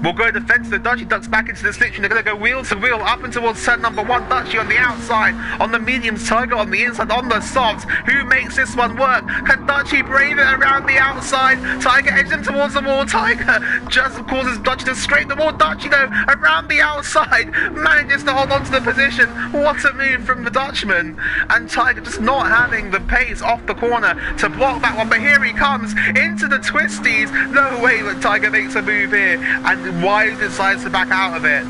Speaker 1: Will go defensive. The Dutchy ducks back into the slipstream. They're going to go wheel to wheel up and towards turn number 1. Dutchy on the outside, on the mediums, Tiger on the inside, on the softs. Who makes this one work? Can Dutchy brave it around the outside? Tiger edges him towards the wall. Tiger just causes Dutchy to scrape the wall. Dutchy though, around the outside, manages to hold on to the position. What a move from the Dutchman, and Tiger just not having the pace off the corner to block that one, but here he comes into the twisties. No way that Tiger makes a move here, and Wise decides to back out of it.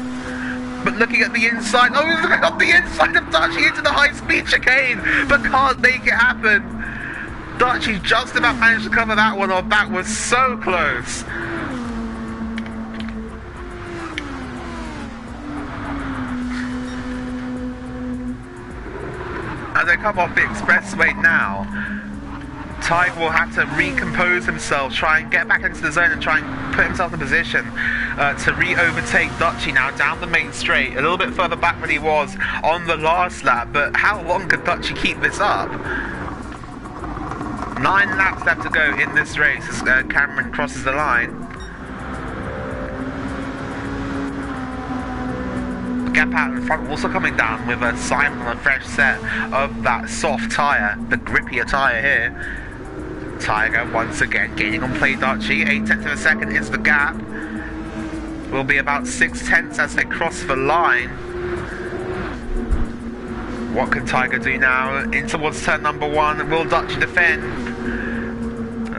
Speaker 1: But looking at the inside, oh, he's got the inside of Dutchy into the high-speed chicane, but can't make it happen. Dutchy just about managed to cover that one off. That was so close. As they come off the expressway now, Tiger will have to recompose himself, try and get back into the zone and try and put himself in position to re-overtake Dutchy now down the main straight, a little bit further back than he was on the last lap. But how long could Dutchy keep this up? 9 laps left to go in this race as Cameron crosses the line. Gap out in front also coming down with a Simon on a fresh set of that soft tyre, the grippier tyre here. Tiger once again gaining on play Dutchy. 8/10 of a second is the gap. Will be about 6/10 as they cross the line. What can Tiger do now? In towards turn number 1. Will Dutchy defend?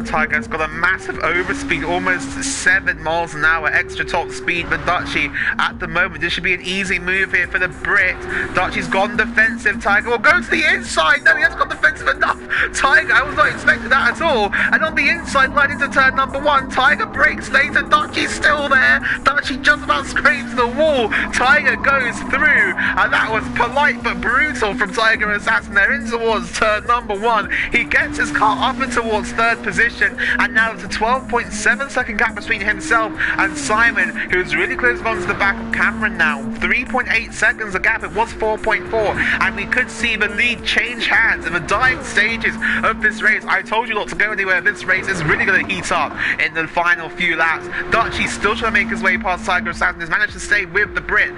Speaker 1: Tiger's got a massive overspeed, almost 7 miles an hour extra top speed for Dutchy at the moment. This should be an easy move here for the Brit. Dutchy's gone defensive. Tiger will go to the inside. No, he hasn't got defensive enough. Tiger, I was not expecting that at all. And on the inside line into turn number 1, Tiger breaks later. Dutchy's still there. Dutchy just about scrapes the wall. Tiger goes through, and that was polite but brutal from Tiger Assassin there in towards turn number 1. He gets his car up and towards 3rd position. And now it's a 12.7 second gap between himself and Simon, who's really close on to the back of Cameron now. 3.8 seconds a gap. It was 4.4, and we could see the lead change hands in the dying stages of this race. I told you not to go anywhere. This race is really going to heat up in the final few laps. Dutchy's still trying to make his way past Tiger Assassin. Has managed to stay with the Brit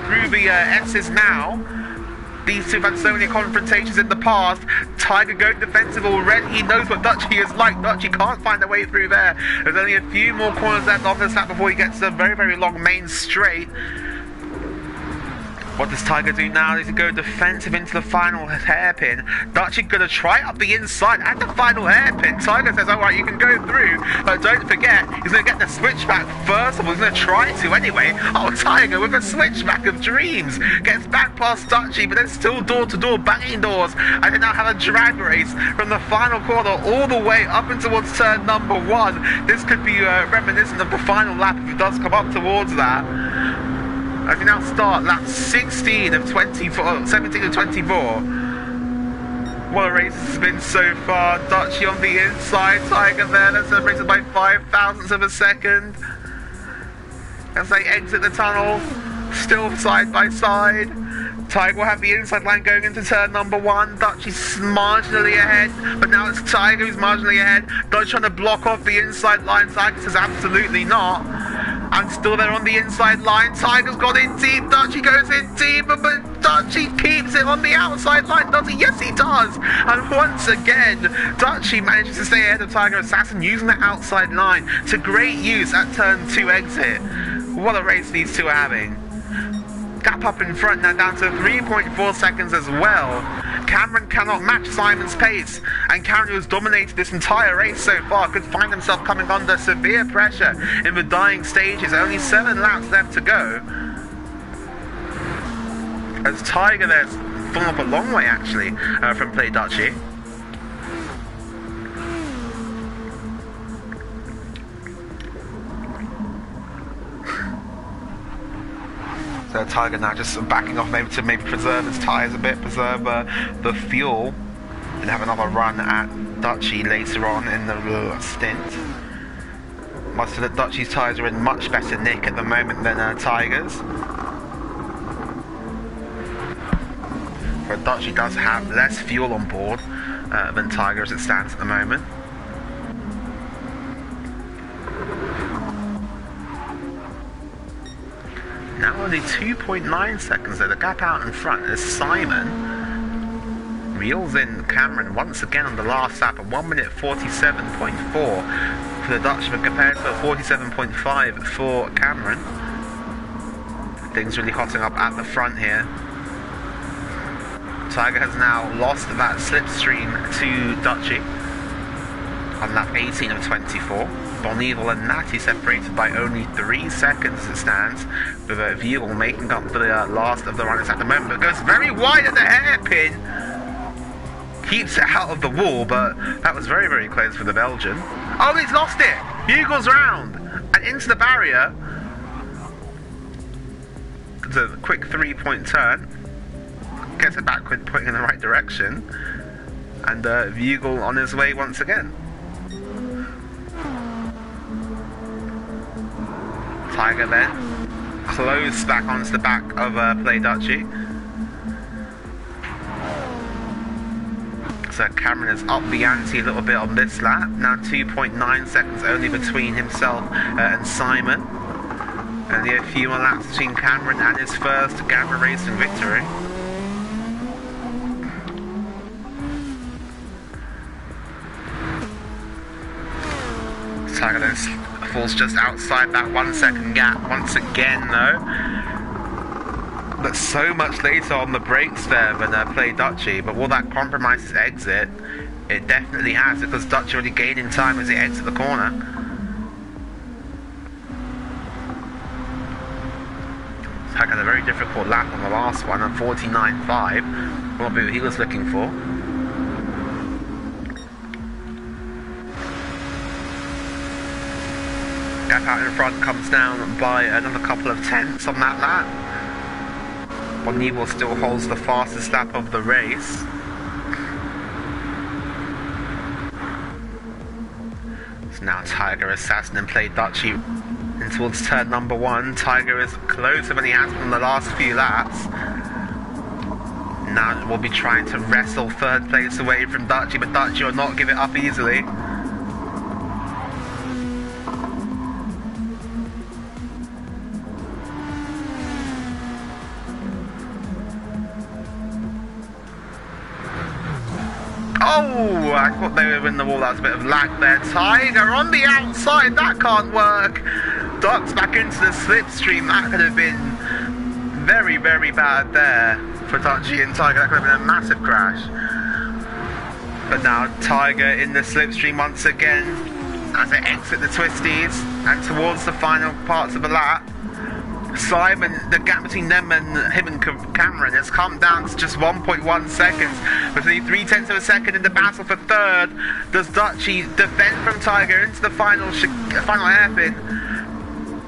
Speaker 1: through the S's now. These two have had so many confrontations in the past. Tiger going defensive already. He knows what Dutchy is like. Dutchy can't find a way through there. There's only a few more corners left on this lap before he gets to a very, very long main straight. What does Tiger do now? Does he go defensive into the final hairpin? Dutchy gonna try up the inside at the final hairpin. Tiger says, alright, you can go through, but don't forget, he's gonna get the switchback first of all. He's gonna try to anyway. Oh, Tiger with a switchback of dreams. Gets back past Dutchy, but then still door-to-door banging doors. And they now have a drag race from the final corner all the way up and towards turn number 1. This could be reminiscent of the final lap if it does come up towards that. As we now start lap 16 of 24, 17 of 24. What a race it's been so far. Dutchy on the inside, Tiger there, that's separated by 5 thousandths of a second. As they exit the tunnel, still side by side. Tiger will have the inside line going into turn number 1. Dutchy's marginally ahead, but now it's Tiger who's marginally ahead. Dutchy trying to block off the inside line. Tiger says absolutely not. And still there on the inside line. Tiger's got in deep. Dutchy goes in deep, but Dutchy keeps it on the outside line, does he? Yes, he does. And once again, Dutchy manages to stay ahead of Tiger Assassin using the outside line to great use at turn 2 exit. What a race these two are having. Gap up in front now down to 3.4 seconds as well. Cameron cannot match Simon's pace, and Cameron, who has dominated this entire race so far, could find himself coming under severe pressure in the dying stages. Only 7 laps left to go. As Tiger there's fallen up a long way actually from Play Dutchy. So Tiger now just backing off maybe to preserve his tyres a bit, preserve the fuel, and have another run at Dutchy later on in the stint. Must say that Dutchy's tyres are in much better nick at the moment than Tiger's. But Dutchy does have less fuel on board than Tiger as it stands at the moment. Now only 2.9 seconds though, the gap out in front as Simon reels in Cameron once again on the last lap at 1 minute 47.4 for the Dutchman compared to a 47.5 for Cameron. Things really hotting up at the front here. Tiger has now lost that slipstream to Dutchy on lap 18 of 24. Bonneville and Natty separated by only 3 seconds as it stands, with Vogel making up the last of the runners at the moment. It goes very wide at the hairpin. Keeps it out of the wall, but that was very, very close for the Belgian. Oh, he's lost it! Vugel's round and into the barrier. It's a quick 3-point turn. Gets it back quick, putting in the right direction. And Vogel on his way once again. Tiger then close back onto the back of Play Dutchy. So Cameron is up the ante a little bit on this lap. Now 2.9 seconds only between himself and Simon. Only a few more laps between Cameron and his first Gavra racing victory. Tiger then falls just outside that 1 second gap once again though. But so much later on the brakes there than Play Dutchy, but will that compromise his exit? It definitely has, because Dutchy already gained in time as he exits the corner. Tiger had a very difficult lap on the last one, a 49.5. What he was looking for. Gap out in front comes down by another couple of tenths on that lap. Bonneville still holds the fastest lap of the race. So now Tiger Assassin and Play Dutchy in towards turn number 1. Tiger is closer than he has been on the last few laps. Now we'll be trying to wrestle third place away from Dutchy, but Dutchy will not give it up easily. Oh, I thought they were in the wall. That was a bit of lag there. Tiger on the outside. That can't work. Ducks back into the slipstream. That could have been very, very bad there for Dutchy and Tiger. That could have been a massive crash. But now Tiger in the slipstream once again as they exit the twisties and towards the final parts of the lap. Simon, the gap between them and him and Cameron has come down to just 1.1 seconds. Between 0.3 of a second in the battle for third. Does Dutchy defend from Tiger into the final hairpin?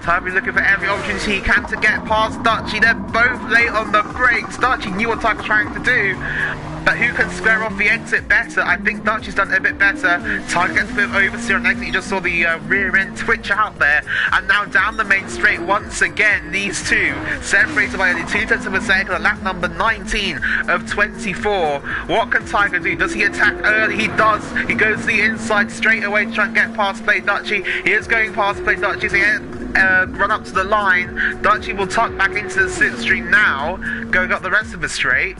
Speaker 1: Tiger looking for every opportunity he can to get past Dutchy. They're both late on the brakes. Dutchy knew what Tiger was trying to do, but who can square off the exit better? I think Dutchy's done it a bit better. Tiger gets a bit of oversteer on exit. You just saw the rear end twitch out there. And now down the main straight once again. These two separated by only 0.2 of a second at lap number 19 of 24. What can Tiger do? Does he attack early? He does. He goes to the inside straight away to try and get past Play Dutchy. He is going past Play Dutchy. So run up to the line. Dutchy will tuck back into the slipstream now, going up the rest of the straight.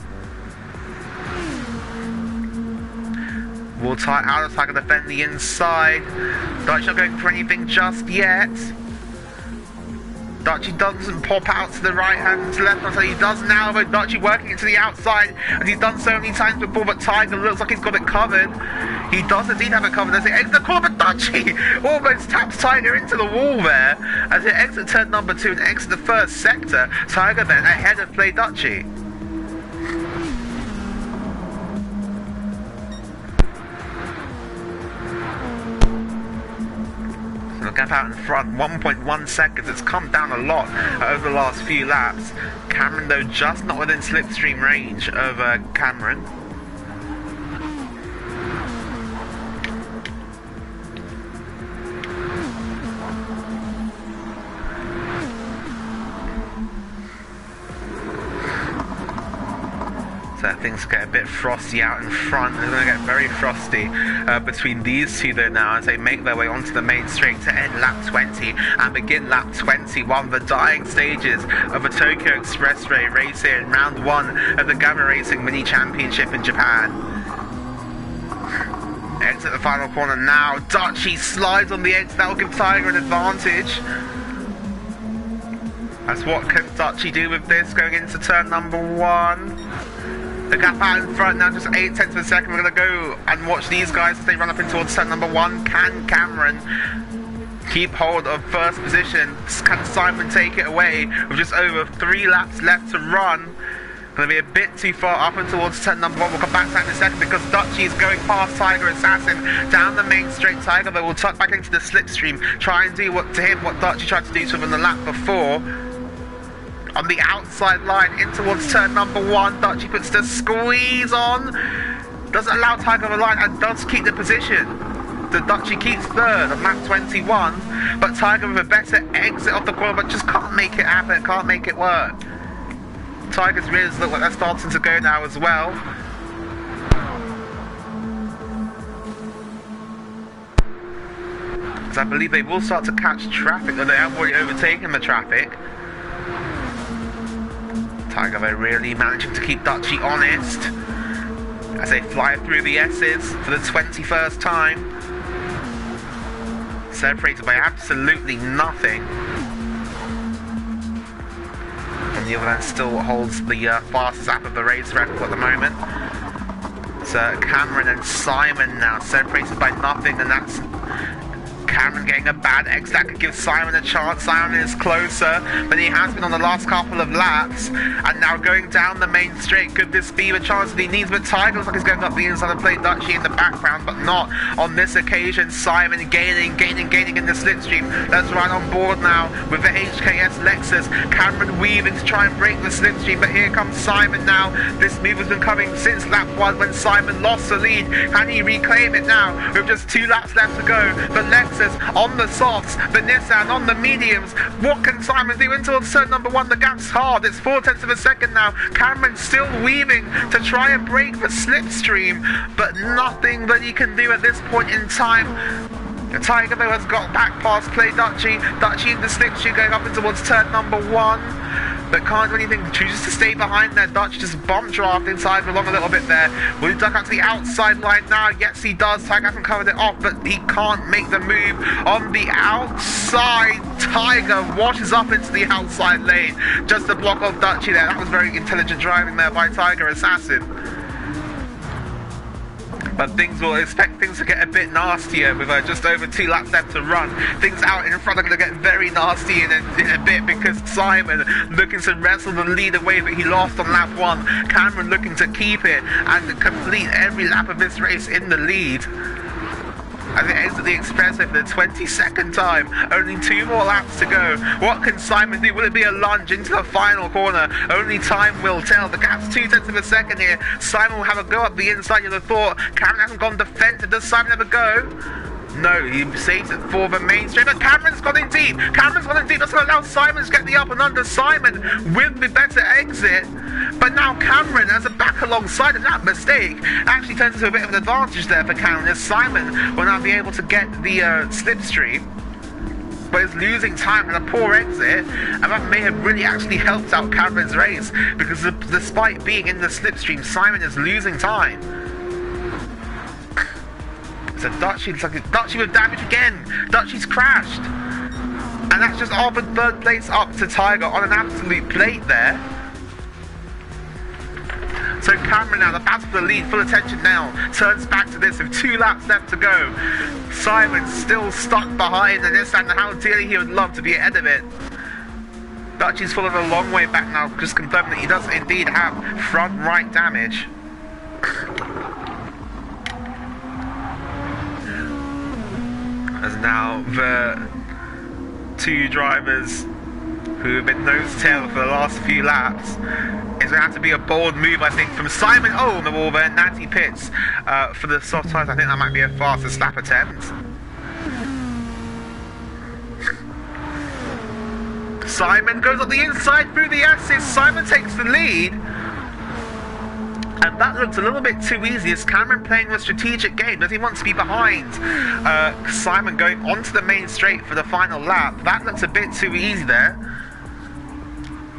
Speaker 1: Will out of Tiger defend the inside. Dutchy not going for anything just yet. Dutchy doesn't pop out to the right hand, to the left hand side. He does now, but Dutchy working into the outside, as he's done so many times before, but Tiger looks like he's got it covered. He does indeed have it covered as he exits the corner, but Dutchy almost taps Tiger into the wall there. As he exits turn number 2 and exits the first sector, Tiger then ahead of Play Dutchy. So gap out in front, 1.1 seconds. It's come down a lot over the last few laps. Cameron though just not within slipstream range of Cameron. So things get a bit frosty out in front. They're going to get very frosty between these two though now as they make their way onto the main straight to end lap 20 and begin lap 21, the dying stages of the Tokyo Expressway race here in round 1 of the Gavra Racing Mini Championship in Japan. Exit the final corner now. Dutchy slides on the exit. That will give Tiger an advantage. That's what can Dutchy do with this going into turn number 1. The gap out in front now, just 0.8 of a second. We're going to go and watch these guys as they run up in towards turn number 1. Can Cameron keep hold of first position? Can Simon take it away with just over 3 laps left to run? Going to be a bit too far up and towards turn number 1. We'll come back to that in a second because Dutchy is going past Tiger Assassin down the main straight. Tiger though will tuck back into the slipstream, try and do what Dutchy tried to do to him in the lap before. On the outside line, in towards turn number 1, Dutchy puts the squeeze on. Doesn't allow Tiger on the line and does keep the position. The Dutchy keeps third on lap 21, but Tiger with a better exit off the corner, but just can't make it happen, can't make it work. Tiger's rears look like they're starting to go now as well. Because I believe they will start to catch traffic, though they have already overtaken the traffic. Tiger though really managing to keep Dutchy honest as they fly through the S's for the 21st time. Separated by absolutely nothing. And the other end still holds the fastest lap of the race record at the moment. So Cameron and Simon now separated by nothing, and that's Cameron getting a bad exit that could give Simon a chance. Simon is closer than he has been on the last couple of laps, and now going down the main straight. Could this be the chance that he needs? But Tiger looks like he's going up the inside and playing Dutchy in the background, but not on this occasion. Simon gaining in the slipstream. That's right on board now with the HKS Lexus. Cameron weaving to try and break the slipstream, but here comes Simon now. This move has been coming since lap 1 when Simon lost the lead. Can he reclaim it now with just 2 laps left to go? The Lexus on the softs, the Nissan on the mediums. What can Simon do into turn number 1? The gap's hard. It's 0.4 of a second now. Cameron still weaving to try and break the slipstream, but nothing that he can do at this point in time. Tiger though has got back past Play Dutchy. Dutchy in the slipstream going up in towards turn number 1. but can't do anything. Chooses to stay behind there. Dutch just bump drafting Tiger along a little bit there. Will he duck out to the outside line now? Yes, he does. Tiger hasn't covered it off, but he can't make the move on the outside. Tiger washes up into the outside lane just to block off Dutchy there. That was very intelligent driving there by Tiger Assassin. But we'll expect things to get a bit nastier with just over 2 laps left to run. Things out in front are going to get very nasty in a bit, because Simon looking to wrestle the lead away, but he lost on lap 1. Cameron looking to keep it and complete every lap of this race in the lead. As it exits the expressway for the 22nd time, only 2 more laps to go. What can Simon do? Will it be a lunge into the final corner? Only time will tell. The gap's 0.2 of a second here. Simon will have a go up the inside. You'd have thought. Cameron hasn't gone defensive. Does Simon have a go? No, he saves it for the main straight, but Cameron's gone in deep. Cameron's gone in deep. That's going to allow Simon to get the up and under. Simon with the better exit. But now Cameron, as a back alongside of that mistake, actually turns into a bit of an advantage there for Cameron, as Simon will now be able to get the slipstream. But is losing time and a poor exit, and that may have really actually helped out Cameron's race, because despite being in the slipstream, Simon is losing time. So Dutchy looks like Dutchy with damage again. Dutchy's crashed. And that's just offered 3rd place up to Tiger on an absolute plate there. So Cameron now, the battle for the lead, full attention now, turns back to this with 2 laps left to go. Simon's still stuck behind the Nissan, and how dearly he would love to be ahead of it. Dutchy's fallen a long way back now, just confirming that he does indeed have front right damage. As now the 2 drivers who have been nose-tailed for the last few laps, it's going to have to be a bold move, I think, from Simon. Oh, on the wall there, Natty pits for the soft tyres. I think that might be a fastest lap attempt. Simon goes up the inside through the S's. Simon takes the lead. And that looks a little bit too easy. Is Cameron playing a strategic game? Does he want to be behind Simon going onto the main straight for the final lap? That looks a bit too easy there.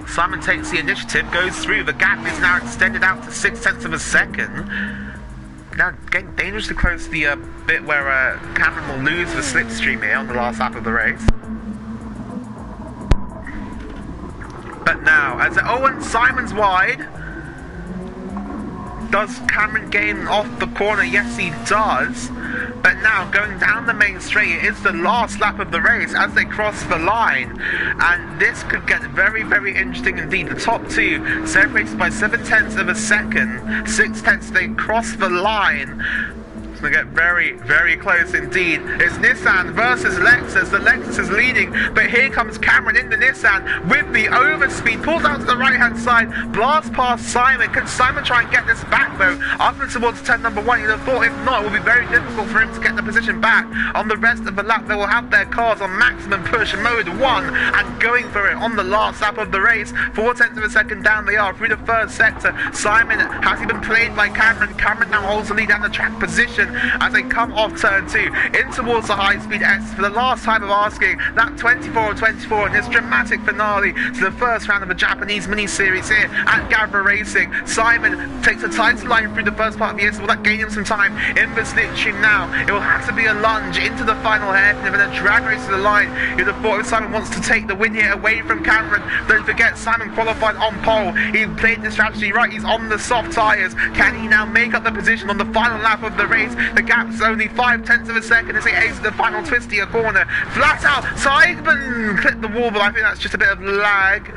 Speaker 1: Simon takes the initiative, goes through. The gap is now extended out to 0.6 of a second. Now getting dangerously close to the bit where Cameron will lose the slipstream here on the last lap of the race. But now, as and Simon's wide. Does Cameron gain off the corner? Yes, he does. But now, going down the main straight, it is the last lap of the race as they cross the line. And this could get very, very interesting indeed. The top 2 separated by 0.7 of a second. 0.6 they cross the line. It's going to get very, very close indeed. It's Nissan versus Lexus. The Lexus is leading, but here comes Cameron in the Nissan with the overspeed. Pulls out to the right-hand side, blasts past Simon. Can Simon try and get this back, though? Up and towards turn number 1, you'd have thought if not, it will be very difficult for him to get the position back. On the rest of the lap, they will have their cars on maximum push mode 1 and going for it on the last lap of the race. 0.4 of a second down they are through the 1st sector. Simon has been played by Cameron. Cameron now holds the lead down the track position as they come off turn 2 in towards the high-speed S for the last time of asking that 24 of 24 in this dramatic finale to the first round of the Japanese mini-series here at Gavra Racing. Simon takes a tight line through the first part of the S. Will that gain him some time in the slipstream now? It will have to be a lunge into the final hairpin and then a drag race to the line. You'd have thought if Simon wants to take the win here away from Cameron. Don't forget, Simon qualified on pole. He played the strategy right. He's on the soft tyres. Can he now make up the position on the final lap of the race? The gap's only 0.5 of a second as he exits the final twistier corner. Flat out, Simon clipped the wall, but I think that's just a bit of lag.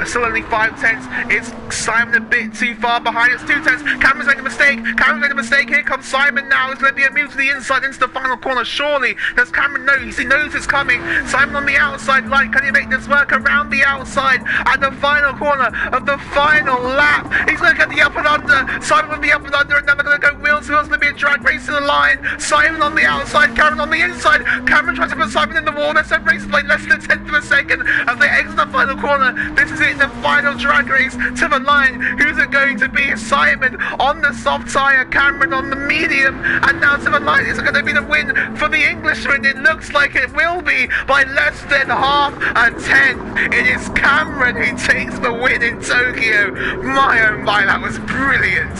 Speaker 1: Still only 0.5. It's Simon a bit too far behind. It's 0.2. Cameron's made a mistake. Cameron's made a mistake. Here comes Simon now. It's going to be a move to the inside into the final corner. Surely, does Cameron know? He knows it's coming. Simon on the outside line. Can he make this work around the outside at the final corner of the final lap? He's going to get the up and under. Simon on the up and under, and then they're going to go wheels to wheels. Going to be a drag race to the line. Simon on the outside. Cameron on the inside. Cameron tries to put Simon in the wall. Their separation by less than 1/10 of a second as they exit the final final corner. This is it, the final drag race to the line. Who's it going to be? Simon on the soft tyre, Cameron on the medium, and now to the line. Is it going to be the win for the Englishman? It looks like it will be by less than half a tenth. It is Cameron who takes the win in Tokyo. My oh my, that was brilliant.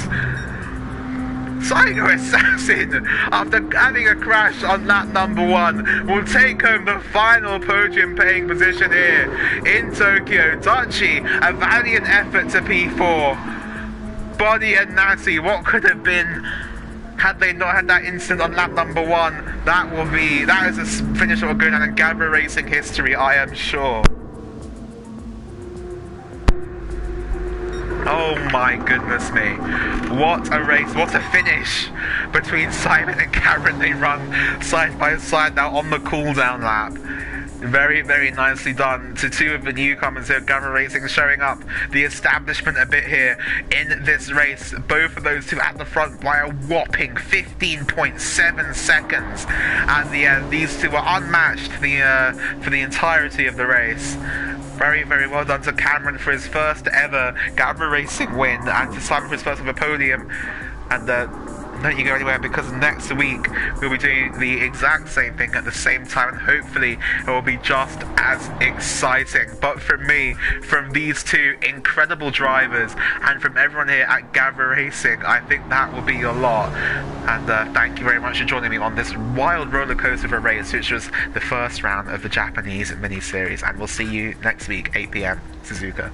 Speaker 1: Tiger Assassin, after having a crash on lap number 1, will take home the final podium paying position here in Tokyo. Dutchy, a valiant effort to P4. Body and Natty, what could have been had they not had that incident on lap number 1? That is a finish that will go down in Gavra racing history, I am sure. Oh my goodness me. What a race, what a finish between Simon and Cameron. They run side by side now on the cool down lap. Very, very nicely done to two of the newcomers here. Gavra Racing showing up the establishment a bit here in this race. Both of those two at the front by a whopping 15.7 seconds. And these two were unmatched for the entirety of the race. Very, very well done to Cameron for his first ever Gavra Racing win, and to Simon for his first ever podium. And don't you go anywhere, because next week we'll be doing the exact same thing at the same time, and hopefully it will be just as exciting. But from me, from these two incredible drivers, and from everyone here at Gavra Racing, I think that will be a lot. And thank you very much for joining me on this wild roller coaster of a race, which was the first round of the Japanese mini series. And we'll see you next week, 8 PM, Suzuka.